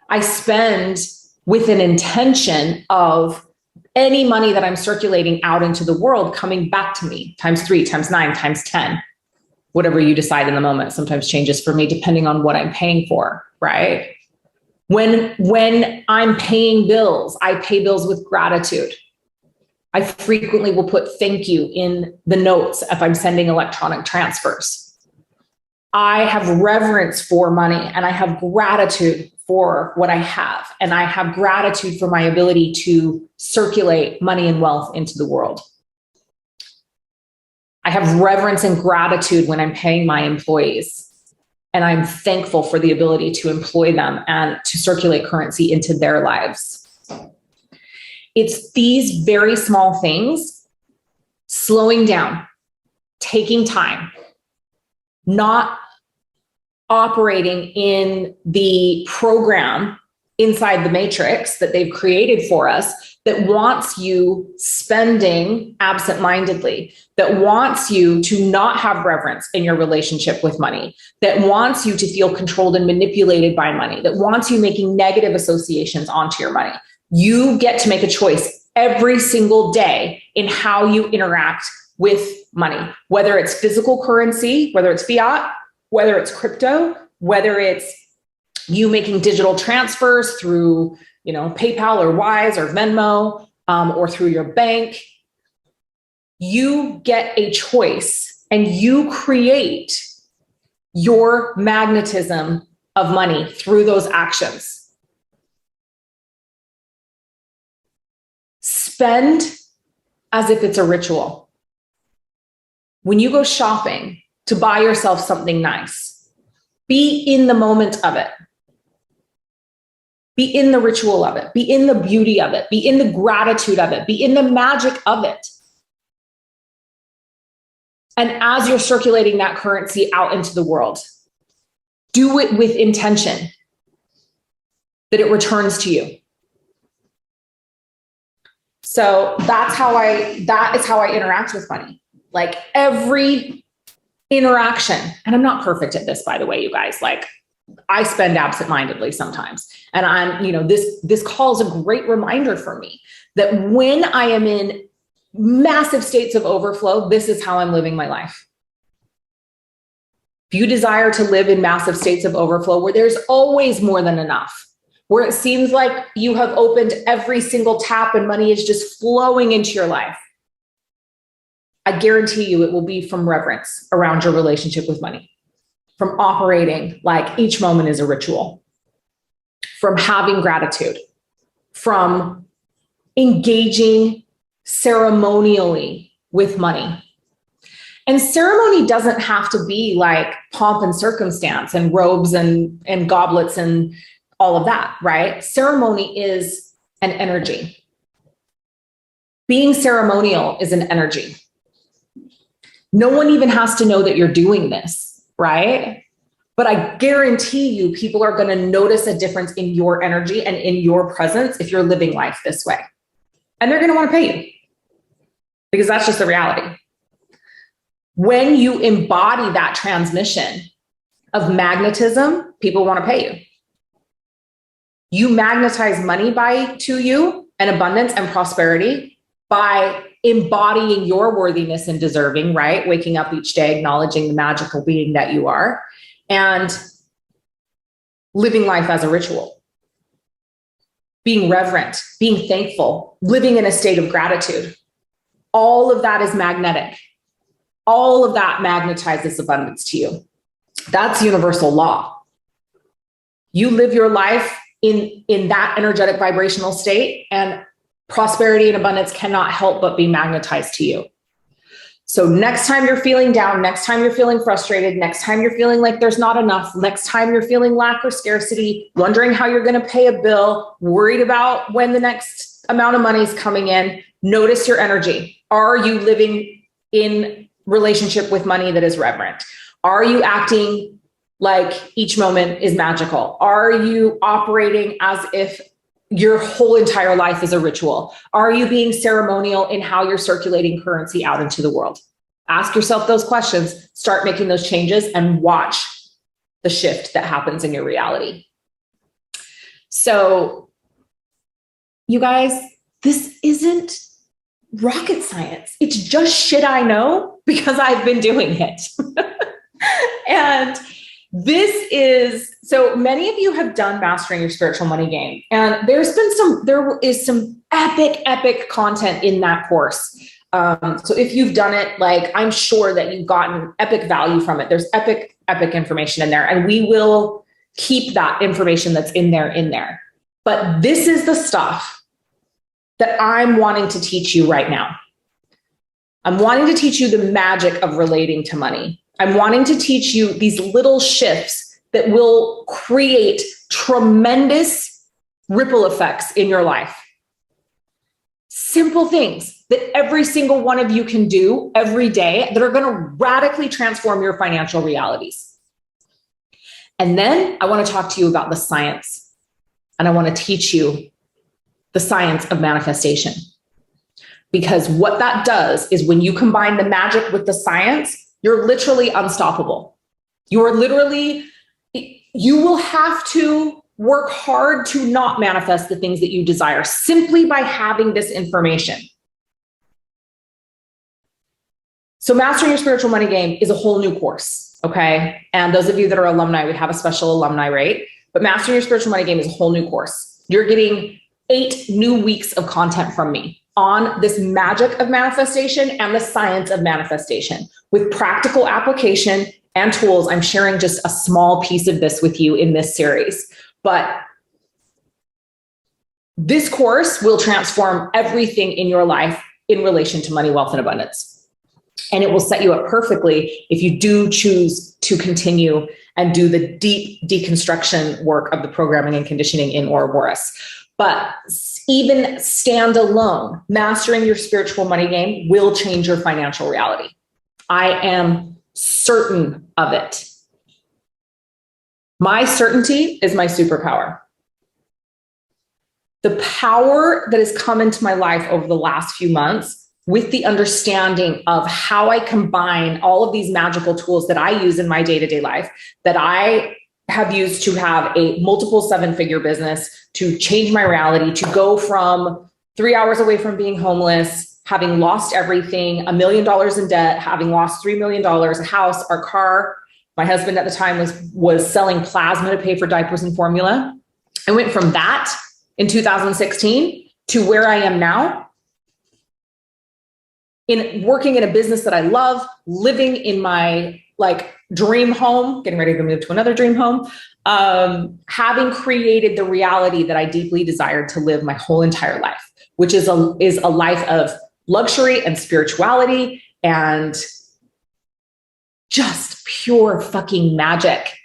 I spend with an intention of any money that I'm circulating out into the world coming back to me, times 3, times 9, times 10, whatever you decide in the moment. Sometimes changes for me depending on what I'm paying for, right? When I'm paying bills, I pay bills with gratitude. I frequently will put thank you in the notes if I'm sending electronic transfers. I have reverence for money, and I have gratitude for what I have. And I have gratitude for my ability to circulate money and wealth into the world. I have reverence and gratitude when I'm paying my employees, and I'm thankful for the ability to employ them and to circulate currency into their lives. It's these very small things, slowing down, taking time, not operating in the program inside the matrix that they've created for us, that wants you spending absent-mindedly, that wants you to not have reverence in your relationship with money, that wants you to feel controlled and manipulated by money, that wants you making negative associations onto your money. You get to make a choice every single day in how you interact with money, whether it's physical currency, whether it's fiat, whether it's crypto, whether it's you making digital transfers through, PayPal or Wise or Venmo, or through your bank. You get a choice, and you create your magnetism of money through those actions. Spend as if it's a ritual. When you go shopping to buy yourself something nice, be in the moment of it. Be in the ritual of it. Be in the beauty of it. Be in the gratitude of it. Be in the magic of it. And as you're circulating that currency out into the world, do it with intention that it returns to you. So that is how I interact with money. Like, every interaction, and I'm not perfect at this, by the way, you guys, like, I spend absent-mindedly sometimes. And this call is a great reminder for me that when I am in massive states of overflow, this is how I'm living my life. If you desire to live in massive states of overflow where there's always more than enough, where it seems like you have opened every single tap and money is just flowing into your life, I guarantee you it will be from reverence around your relationship with money, from operating like each moment is a ritual, from having gratitude, from engaging ceremonially with money. And ceremony doesn't have to be like pomp and circumstance and robes and goblets and all of that, right? Ceremony is an energy. Being ceremonial is an energy. No one even has to know that you're doing this, right? But I guarantee you, people are going to notice a difference in your energy and in your presence if you're living life this way. And they're going to want to pay you because that's just the reality. When you embody that transmission of magnetism, people want to pay you. You magnetize money to you and abundance and prosperity by embodying your worthiness and deserving, right? Waking up each day, acknowledging the magical being that you are, and living life as a ritual. Being reverent, being thankful, living in a state of gratitude. All of that is magnetic. All of that magnetizes abundance to you. That's universal law. You live your life in that energetic vibrational state, and prosperity and abundance cannot help but be magnetized to you. So next time you're feeling down, next time you're feeling frustrated, next time you're feeling like there's not enough, next time you're feeling lack or scarcity, wondering how you're going to pay a bill, worried about when the next amount of money is coming in, notice your energy. Are you living in relationship with money that is reverent? Are you acting like each moment is magical? Are you operating as if your whole entire life is a ritual? Are you being ceremonial in how you're circulating currency out into the world? Ask yourself those questions, start making those changes, and watch the shift that happens in your reality. So, you guys, this isn't rocket science. It's just shit I know because I've been doing it. And this is, so many of you have done Mastering Your Spiritual Money Game. And there is some epic content in that course. So if you've done it, like, I'm sure that you've gotten epic value from it. There's epic information in there, and we will keep that information that's in there. But this is the stuff that I'm wanting to teach you right now. I'm wanting to teach you the magic of relating to money. I'm wanting to teach you these little shifts that will create tremendous ripple effects in your life. Simple things that every single one of you can do every day that are going to radically transform your financial realities. And then I want to talk to you about the science, and I want to teach you the science of manifestation. Because what that does is when you combine the magic with the science, you're literally unstoppable. You will have to work hard to not manifest the things that you desire simply by having this information. So Mastering Your Spiritual Money Game is a whole new course, okay? And those of you that are alumni, we have a special alumni rate, but Mastering Your Spiritual Money Game is a whole new course. You're getting 8 new weeks of content from me on this magic of manifestation and the science of manifestation with practical application and tools. I'm sharing just a small piece of this with you in this series, but this course will transform everything in your life in relation to money, wealth, and abundance. And it will set you up perfectly if you do choose to continue and do the deep deconstruction work of the programming and conditioning in Ouroboros. But even standalone, Mastering Your Spiritual Money Game will change your financial reality. I am certain of it. My certainty is my superpower. The power that has come into my life over the last few months with the understanding of how I combine all of these magical tools that I use in my day-to-day life, that I have used to have a multiple 7-figure business, to change my reality, to go from 3 hours away from being homeless, having lost everything, $1 million in debt, having lost $3 million, a house, our car, My husband at the time was selling plasma to pay for diapers and formula. I went from that in 2016 to where I am now, in working in a business that I love, living in my dream home, getting ready to move to another dream home, having created the reality that I deeply desired to live my whole entire life, which is a life of luxury and spirituality and just pure fucking magic.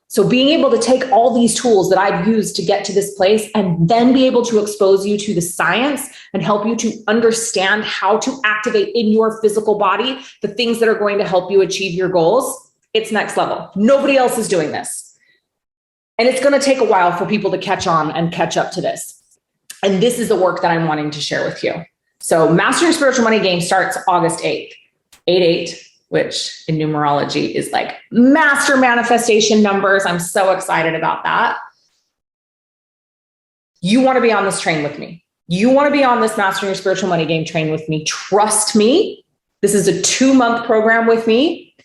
So being able to take all these tools that I've used to get to this place and then be able to expose you to the science and help you to understand how to activate in your physical body the things that are going to help you achieve your goals, it's next level. Nobody else is doing this. And it's going to take a while for people to catch on and catch up to this. And this is the work that I'm wanting to share with you. So Master Your Spiritual Money Game starts August 8th, 8/8. Which in numerology is like master manifestation numbers. I'm so excited about that. You want to be on this train with me. You want to be on this Mastering Your Spiritual Money Game train with me. Trust me. This is a 2-month program with me.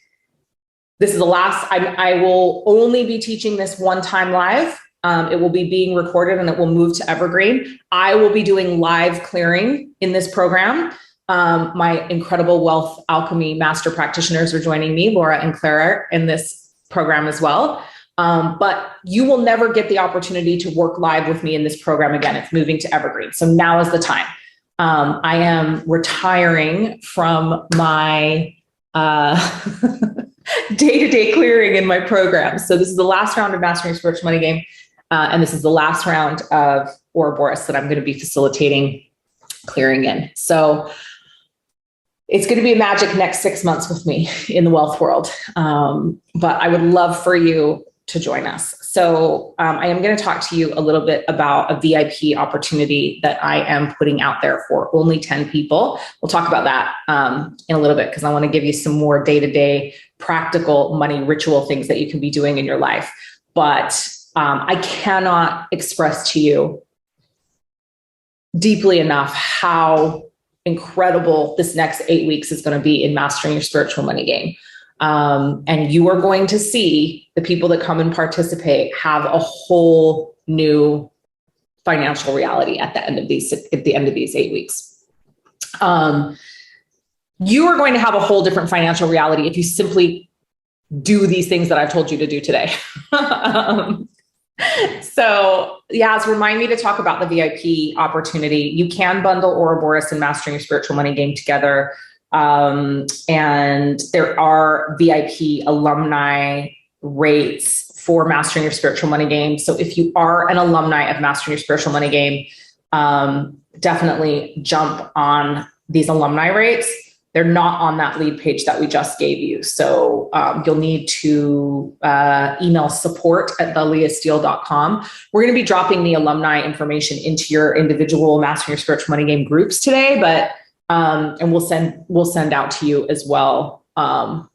This is the last, I will only be teaching this one time live. It will be being recorded and it will move to Evergreen. I will be doing live clearing in this program. My incredible wealth alchemy master practitioners are joining me, Laura and Clara, in this program as well. But you will never get the opportunity to work live with me in this program again. It's moving to Evergreen. So now is the time. I am retiring from my day-to-day clearing in my program. So this is the last round of Mastering Your Spiritual Money Game. And this is the last round of Ouroboros that I'm going to be facilitating clearing in. So it's going to be a magic next 6 months with me in the wealth world. But I would love for you to join us. So I am going to talk to you a little bit about a VIP opportunity that I am putting out there for only 10 people. We'll talk about that in a little bit because I want to give you some more day-to-day practical money ritual things that you can be doing in your life. But I cannot express to you deeply enough how incredible this next 8 weeks is going to be in Mastering Your Spiritual Money Game. And you are going to see the people that come and participate have a whole new financial reality at the end of these 8 weeks. You are going to have a whole different financial reality if you simply do these things that I've told you to do today. So Yaz, remind me to talk about the VIP opportunity. You can bundle Ouroboros and Mastering Your Spiritual Money Game together. And there are VIP alumni rates for Mastering Your Spiritual Money Game. So if you are an alumni of Mastering Your Spiritual Money Game, definitely jump on these alumni rates. They're not on that lead page that we just gave you. So you'll need to email support@theleahsteele.com. We're going to be dropping the alumni information into your individual Mastering Your Spiritual Money Game groups today, but and we'll send out to you as well an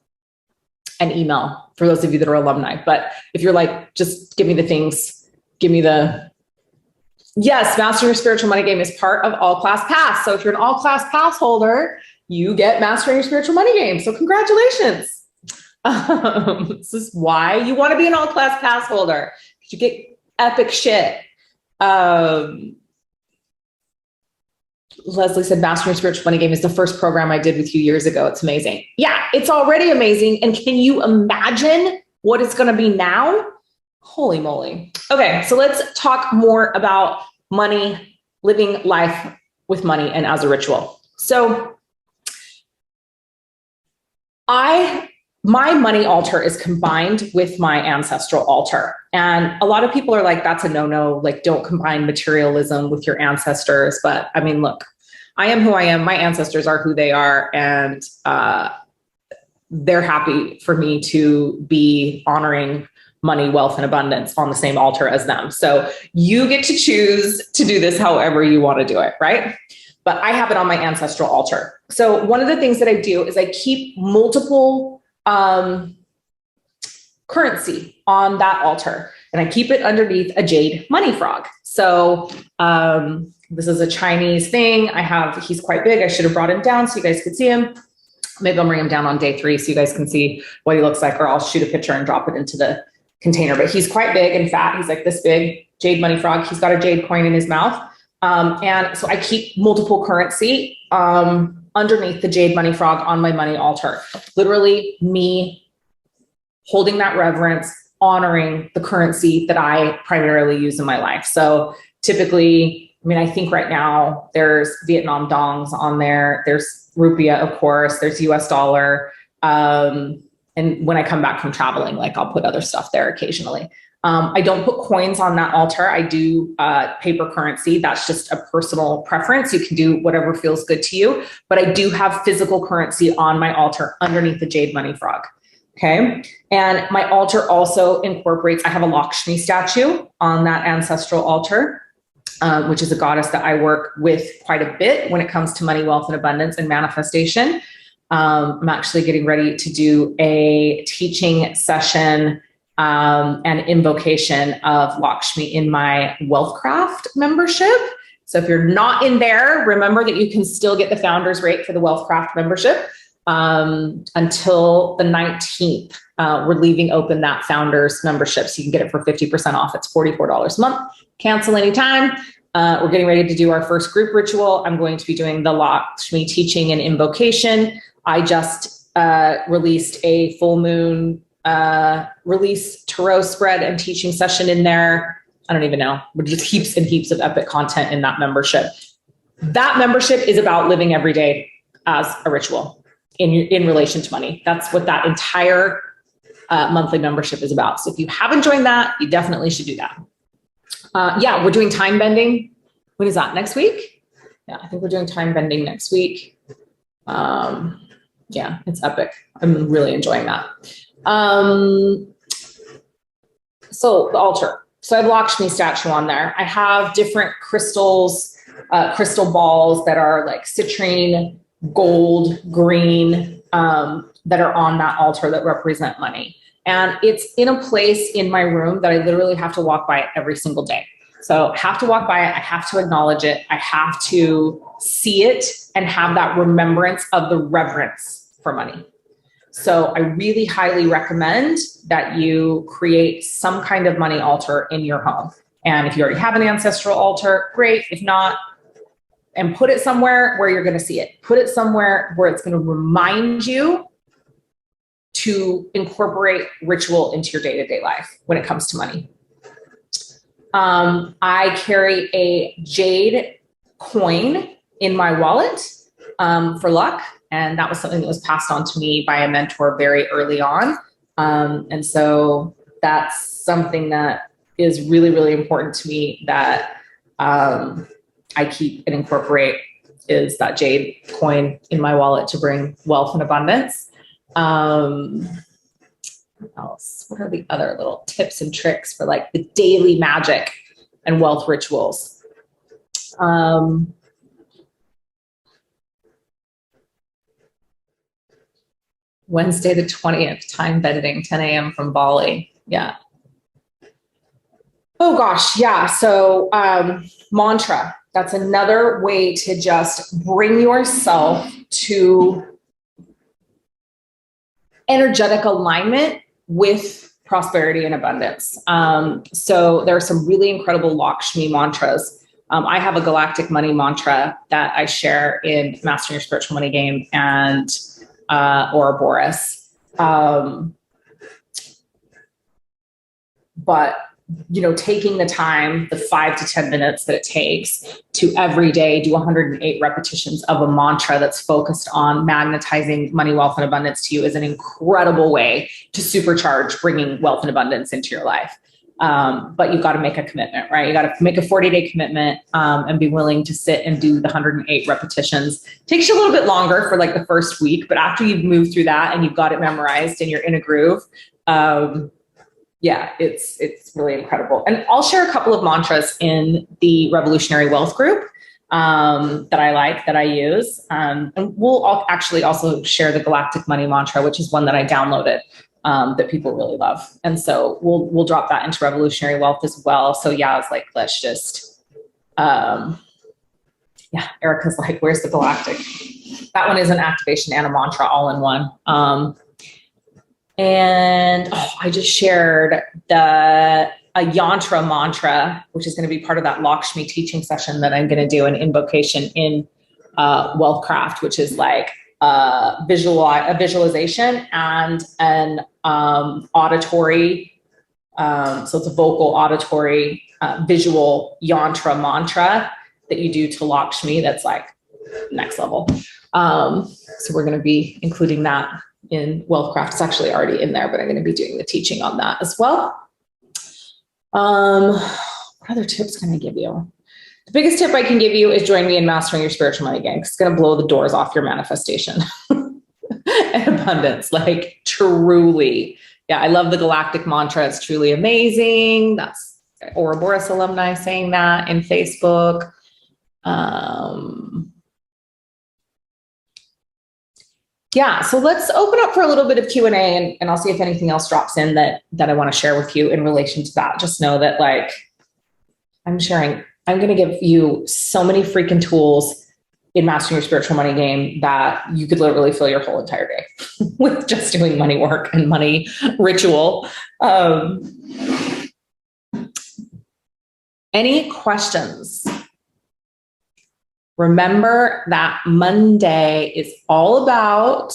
email for those of you that are alumni. But if you're like, just give me the things, give me the, yes, Mastering Your Spiritual Money Game is part of All Class Pass. So if you're an All Class Pass holder, you get Mastering Your Spiritual Money Game. So congratulations. This is why you want to be an All Class Pass holder. You get epic shit. Leslie said Mastering Your Spiritual Money Game is the first program I did with you years ago. It's amazing. Yeah, it's already amazing. And can you imagine what it's going to be now? Holy moly. Okay, so let's talk more about money, living life with money and as a ritual. So my money altar is combined with my ancestral altar. And a lot of people are like, that's a no-no, like don't combine materialism with your ancestors. But I mean, look, I am who I am. My ancestors are who they are. And they're happy for me to be honoring money, wealth, and abundance on the same altar as them. So you get to choose to do this however you want to do it, right? But I have it on my ancestral altar. So one of the things that I do is I keep multiple currency on that altar, and I keep it underneath a jade money frog. So this is a Chinese thing. He's quite big. I should have brought him down so you guys could see him. Maybe I'll bring him down on day 3 so you guys can see what he looks like, or I'll shoot a picture and drop it into the container. But he's quite big and fat. He's like this big jade money frog. He's got a jade coin in his mouth. And so I keep multiple currency underneath the jade money frog on my money altar. Literally me holding that reverence, honoring the currency that I primarily use in my life. So typically, I mean, I think right now there's Vietnam dongs on there. There's rupiah, of course. There's US dollar. And when I come back from traveling, like I'll put other stuff there occasionally. I don't put coins on that altar. I do paper currency. That's just a personal preference. You can do whatever feels good to you. But I do have physical currency on my altar underneath the jade money frog. Okay. And my altar also incorporates, I have a Lakshmi statue on that ancestral altar, which is a goddess that I work with quite a bit when it comes to money, wealth, and abundance and manifestation. I'm actually getting ready to do a teaching session and invocation of Lakshmi in my Wealthcraft membership. So if you're not in there, remember that you can still get the founder's rate for the Wealthcraft membership until the 19th. We're leaving open that founder's membership, so you can get it for 50% off. It's $44 a month. Cancel anytime. We're getting ready to do our first group ritual. I'm going to be doing the Lakshmi teaching and invocation. I just released a full moon release tarot spread and teaching session in there. I don't even know, but just heaps and heaps of epic content in that membership. That membership is about living every day as a ritual in relation to money. That's what that entire monthly membership is about. So if you haven't joined that, you definitely should do that. Yeah, we're doing time bending. When is that? Next week? Yeah, I think we're doing time bending next week. Yeah, it's epic. I'm really enjoying that. So the altar. So I have Lakshmi statue on there. I have different crystals, crystal balls that are like citrine, gold, green, that are on that altar that represent money. And it's in a place in my room that I literally have to walk by it every single day. So I have to walk by it. I have to acknowledge it. I have to see it and have that remembrance of the reverence for money. So I really highly recommend that you create some kind of money altar in your home. And if you already have an ancestral altar, great. If not, and put it somewhere where you're going to see it. Put it somewhere where it's going to remind you to incorporate ritual into your day-to-day life when it comes to money. I carry a jade coin in my wallet for luck. And that was something that was passed on to me by a mentor very early on. And so that's something that is really, really important to me that I keep and incorporate, is that jade coin in my wallet to bring wealth and abundance. What else? What are the other little tips and tricks for like the daily magic and wealth rituals? Wednesday the 20th, time bending, 10 a.m. from Bali. Yeah. Oh gosh, yeah. So mantra. That's another way to just bring yourself to energetic alignment with prosperity and abundance. So there are some really incredible Lakshmi mantras. I have a galactic money mantra that I share in Mastering Your Spiritual Money Game and Ouroboros. But you know, taking the time, the 5 to 10 minutes that it takes to every day do 108 repetitions of a mantra that's focused on magnetizing money, wealth, and abundance to you is an incredible way to supercharge bringing wealth and abundance into your life. But you've got to make a commitment, right? You got to make a 40-day commitment and be willing to sit and do the 108 repetitions. It takes you a little bit longer for like the first week, but after you've moved through that and you've got it memorized and you're in a groove, yeah, it's really incredible. And I'll share a couple of mantras in the Revolutionary Wealth group that I like, that I use. And we'll actually also share the Galactic Money Mantra, which is one that I downloaded that people really love. And so we'll drop that into Revolutionary Wealth as well. So yeah, I was like, let's just, yeah, Erica's like, where's the Galactic? That one is an activation and a mantra all in one. I just shared a yantra mantra, which is going to be part of that Lakshmi teaching session that I'm going to do, an invocation in Wealthcraft, which is like a visualization and an auditory. So it's a vocal, auditory, visual yantra mantra that you do to Lakshmi. That's like next level. So we're going to be including that in Wealthcraft. It's actually already in there, but I'm going to be doing the teaching on that as well. What other tips can I give you? The biggest tip I can give you is join me in Mastering Your Spiritual Money Game. It's going to blow the doors off your manifestation and abundance, like truly. Yeah, I love the galactic mantra. It's truly amazing. That's Ouroboros alumni saying that in Facebook. Yeah, so let's open up for a little bit of Q&A, and I'll see if anything else drops in that I want to share with you in relation to that. Just know that, like, I'm going to give you so many freaking tools in Mastering Your Spiritual Money Game that you could literally fill your whole entire day with just doing money work and money ritual. Any questions? Remember that Monday is all about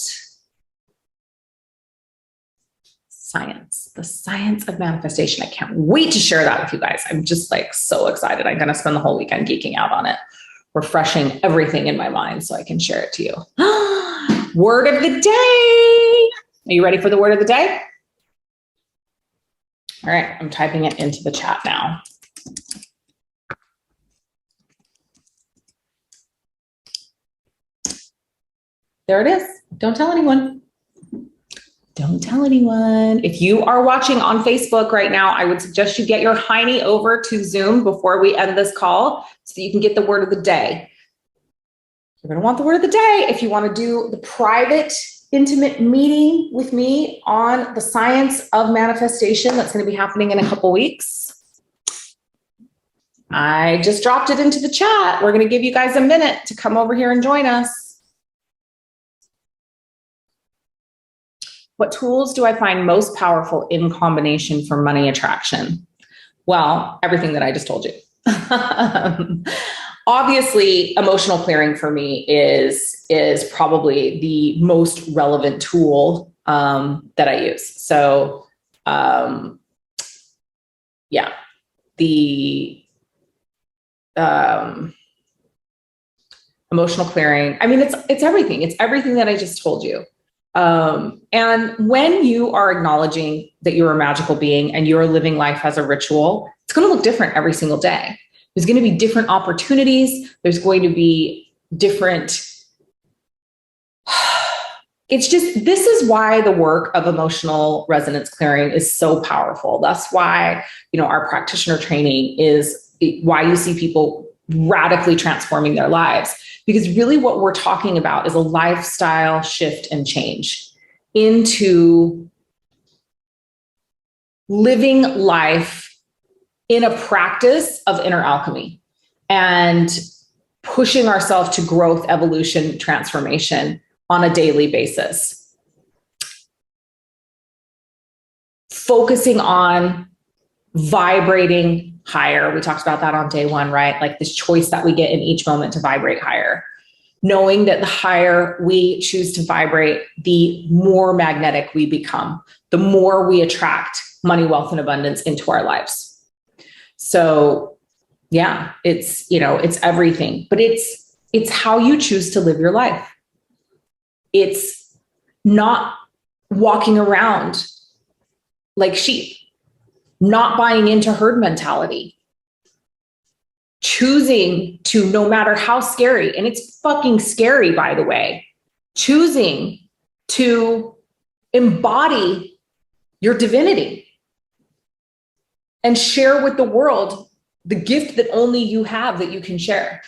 science, the science of manifestation. I can't wait to share that with you guys. I'm just like so excited. I'm going to spend the whole weekend geeking out on it, refreshing everything in my mind so I can share it to you. Word of the day. Are you ready for the word of the day? All right, I'm typing it into the chat now. There it is. Don't tell anyone. Don't tell anyone. If you are watching on Facebook right now, I would suggest you get your hiney over to Zoom before we end this call so that you can get the word of the day. You're going to want the word of the day if you want to do the private, intimate meeting with me on the science of manifestation. That's going to be happening in a couple weeks. I just dropped it into the chat. We're going to give you guys a minute to come over here and join us. What tools do I find most powerful in combination for money attraction? Well, everything that I just told you. Obviously, emotional clearing for me is probably the most relevant tool that I use. So, yeah, the emotional clearing. I mean, it's everything. It's everything that I just told you. And when you are acknowledging that you're a magical being and you're living life as a ritual, it's going to look different every single day. There's going to be different opportunities. There's going to be different. It's just, this is why the work of emotional resonance clearing is so powerful. That's why, our practitioner training is why you see people radically transforming their lives. Because really what we're talking about is a lifestyle shift and change into living life in a practice of inner alchemy and pushing ourselves to growth, evolution, transformation on a daily basis. Focusing on vibrating higher. We talked about that on day one, right? Like this choice that we get in each moment to vibrate higher. Knowing that the higher we choose to vibrate, the more magnetic we become, the more we attract money, wealth, and abundance into our lives. So yeah, it's everything, but it's how you choose to live your life. It's not walking around like sheep, not buying into herd mentality, choosing to, no matter how scary, and it's fucking scary, by the way, choosing to embody your divinity and share with the world the gift that only you have that you can share.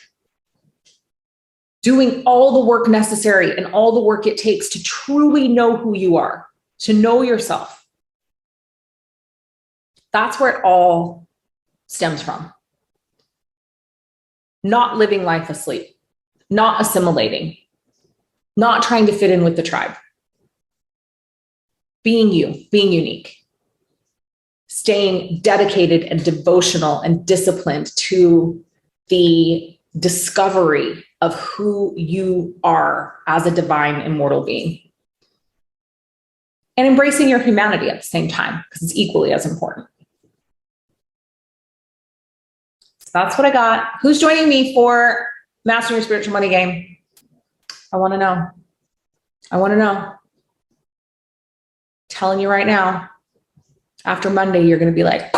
Doing all the work necessary and all the work it takes to truly know who you are, to know yourself. That's where it all stems from. Not living life asleep, not assimilating, not trying to fit in with the tribe. Being you, being unique, staying dedicated and devotional and disciplined to the discovery of who you are as a divine immortal being. And embracing your humanity at the same time, because it's equally as important. So that's what I got. Who's joining me for Mastering Your Spiritual Money Game? I want to know. I want to know. Telling you right now, after Monday, you're going to be like,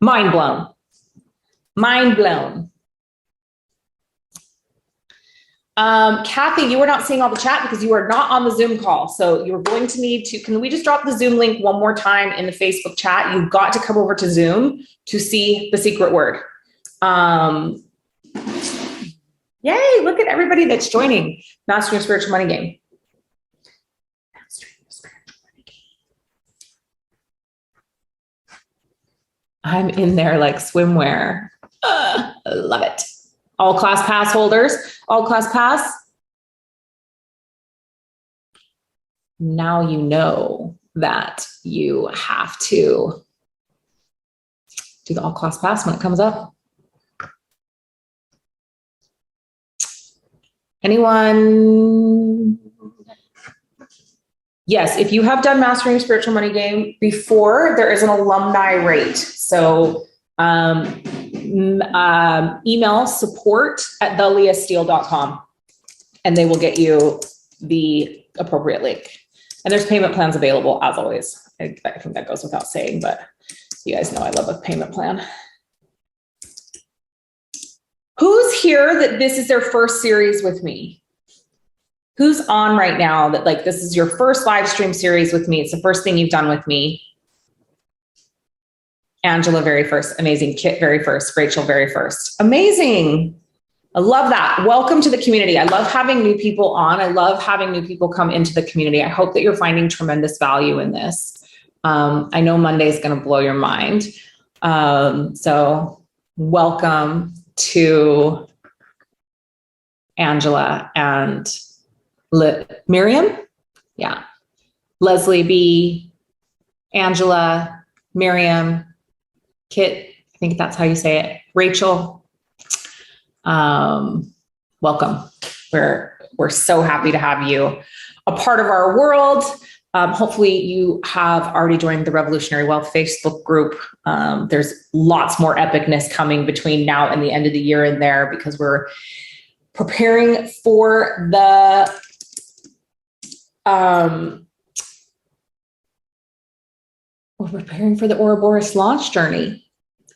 mind blown. Mind blown. Kathy, you are not seeing all the chat because you are not on the Zoom call. So you're going to need to, can we just drop the Zoom link one more time in the Facebook chat? You've got to come over to Zoom to see the secret word. Yay, look at everybody that's joining Mastering Your Spiritual Money Game. Mastering Your Spiritual Money Game. I'm in there like swimwear. I love it. All class pass holders, all class pass. Now you know that you have to do the all class pass when it comes up. Anyone? Yes, if you have done Mastering Your Spiritual Money Game before, there is an alumni rate. So email support@theleahsteele.com and they will get you the appropriate link. And there's payment plans available as always. I think that goes without saying, but you guys know I love a payment plan. Who's here that this is their first series with me? Who's on right now that like this is your first live stream series with me? It's the first thing you've done with me. Angela, very first. Amazing. Kit, very first. Rachel, very first. Amazing. I love that. Welcome to the community. I love having new people on. I love having new people come into the community. I hope that you're finding tremendous value in this. I know Monday is going to blow your mind. So welcome to Angela and Miriam. Yeah. Leslie B, Angela, Miriam, Kit, I think that's how you say it. Rachel, welcome. We're so happy to have you a part of our world. Hopefully you have already joined the Revolutionary Wealth Facebook group. There's lots more epicness coming between now and the end of the year in there because we're preparing for the Ouroboros launch journey.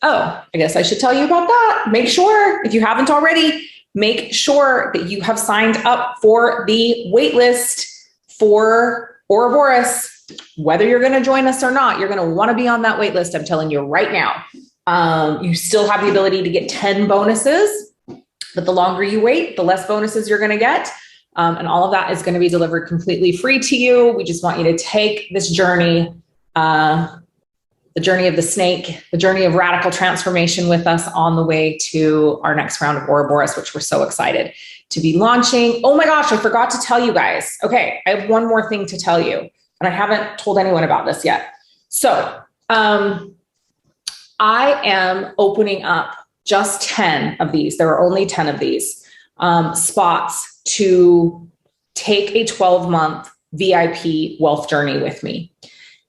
Oh, I guess I should tell you about that. Make sure, if you haven't already, make sure that you have signed up for the wait list for Ouroboros. Whether you're going to join us or not, you're going to want to be on that wait list. I'm telling you right now. You still have the ability to get 10 bonuses, but the longer you wait, the less bonuses you're going to get. And all of that is going to be delivered completely free to you. We just want you to take this journey, the journey of the snake, the journey of radical transformation with us on the way to our next round of Ouroboros, which we're so excited to be launching. Oh my gosh, I forgot to tell you guys. Okay, I have one more thing to tell you, and I haven't told anyone about this yet. So I am opening up just 10 of these. There are only 10 of these spots to take a 12-month VIP wealth journey with me.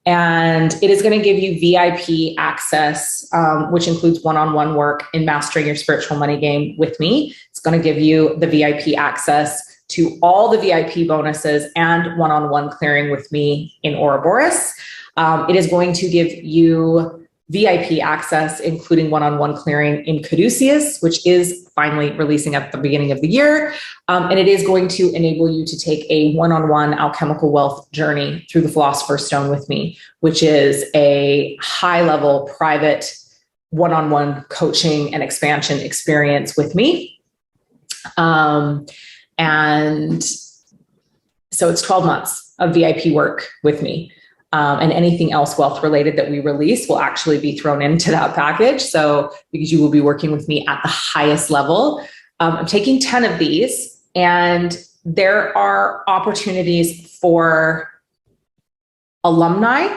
And it is going to give you VIP access, which includes one-on-one work in Mastering Your Spiritual Money Game with me. It's going to give you the VIP access to all the VIP bonuses and one-on-one clearing with me in Ouroboros. It is going to give you VIP access, including one-on-one clearing in Caduceus, which is finally releasing at the beginning of the year. And it is going to enable you to take a one-on-one alchemical wealth journey through the Philosopher's Stone with me, which is a high-level private one-on-one coaching and expansion experience with me. And so it's 12 months of VIP work with me. And anything else wealth related that we release will actually be thrown into that package. So because you will be working with me at the highest level, I'm taking 10 of these, and there are opportunities for alumni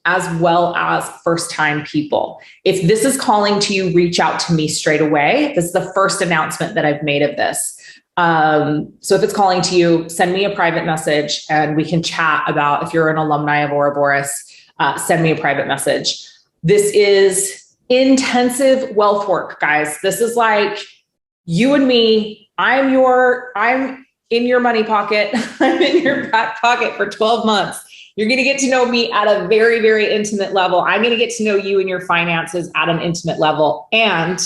as well as first-time people. If this is calling to you, reach out to me straight away. This is the first announcement that I've made of this. So if it's calling to you, send me a private message and we can chat about, if you're an alumni of Ouroboros, send me a private message. This is intensive wealth work, guys. This is like you and me. I'm in your money pocket. I'm in your back pocket for 12 months. You're going to get to know me at a very, very intimate level. I'm going to get to know you and your finances at an intimate level. And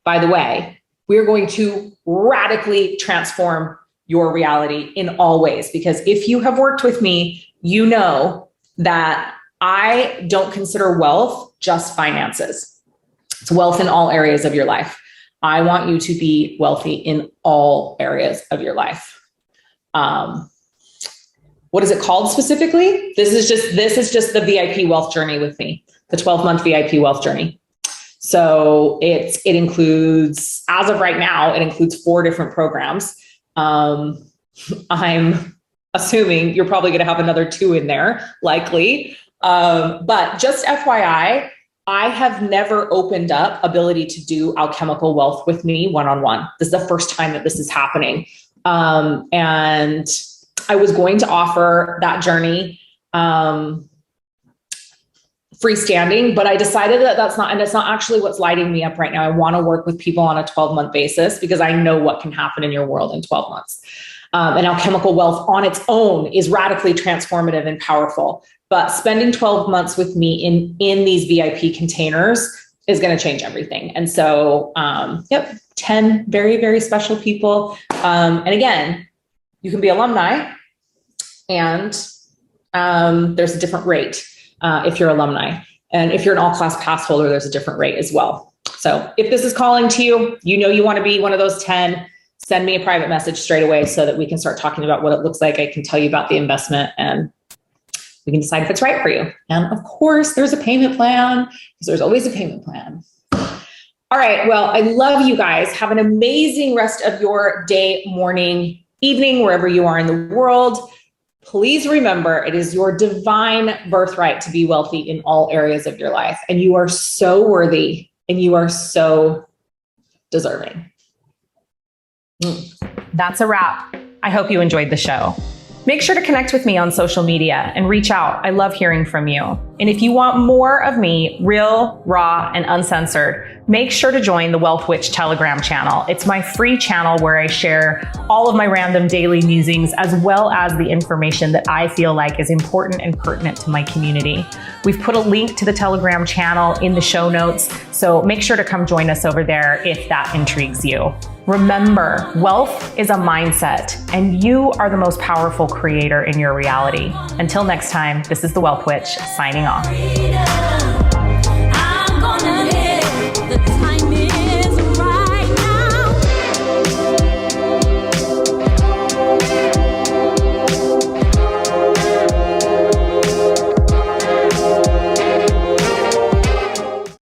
by the way, we're going to radically transform your reality in all ways. Because if you have worked with me, you know that I don't consider wealth just finances. It's wealth in all areas of your life. I want you to be wealthy in all areas of your life. What is it called specifically? This is just the VIP wealth journey with me, the 12-month VIP wealth journey. So it includes, as of right now, it includes 4 different programs. I'm assuming you're probably going to have another 2 in there, likely. But just FYI, I have never opened up ability to do alchemical wealth with me one-on-one. This is the first time that this is happening. And I was going to offer that journey freestanding, but I decided that that's not actually what's lighting me up right now. I want to work with people on a 12-month basis because I know what can happen in your world in 12 months. And alchemical wealth on its own is radically transformative and powerful. But spending 12 months with me in these VIP containers is going to change everything. And so, 10 very, very special people. And again, you can be alumni, and there's a different rate if you're alumni. And if you're an all-class pass holder, there's a different rate as well. So if this is calling to you, you know you want to be one of those 10, send me a private message straight away so that we can start talking about what it looks like. I can tell you about the investment and we can decide if it's right for you. And of course, there's a payment plan because there's always a payment plan. All right. Well, I love you guys. Have an amazing rest of your day, morning, evening, wherever you are in the world. Please remember, it is your divine birthright to be wealthy in all areas of your life. And you are so worthy and you are so deserving. That's a wrap. I hope you enjoyed the show. Make sure to connect with me on social media and reach out. I love hearing from you. And if you want more of me, real, raw, and uncensored, make sure to join the Wealth Witch Telegram channel. It's my free channel where I share all of my random daily musings as well as the information that I feel like is important and pertinent to my community. We've put a link to the Telegram channel in the show notes, so make sure to come join us over there if that intrigues you. Remember, wealth is a mindset, and you are the most powerful creator in your reality. Until next time, this is the Wealth Witch signing off.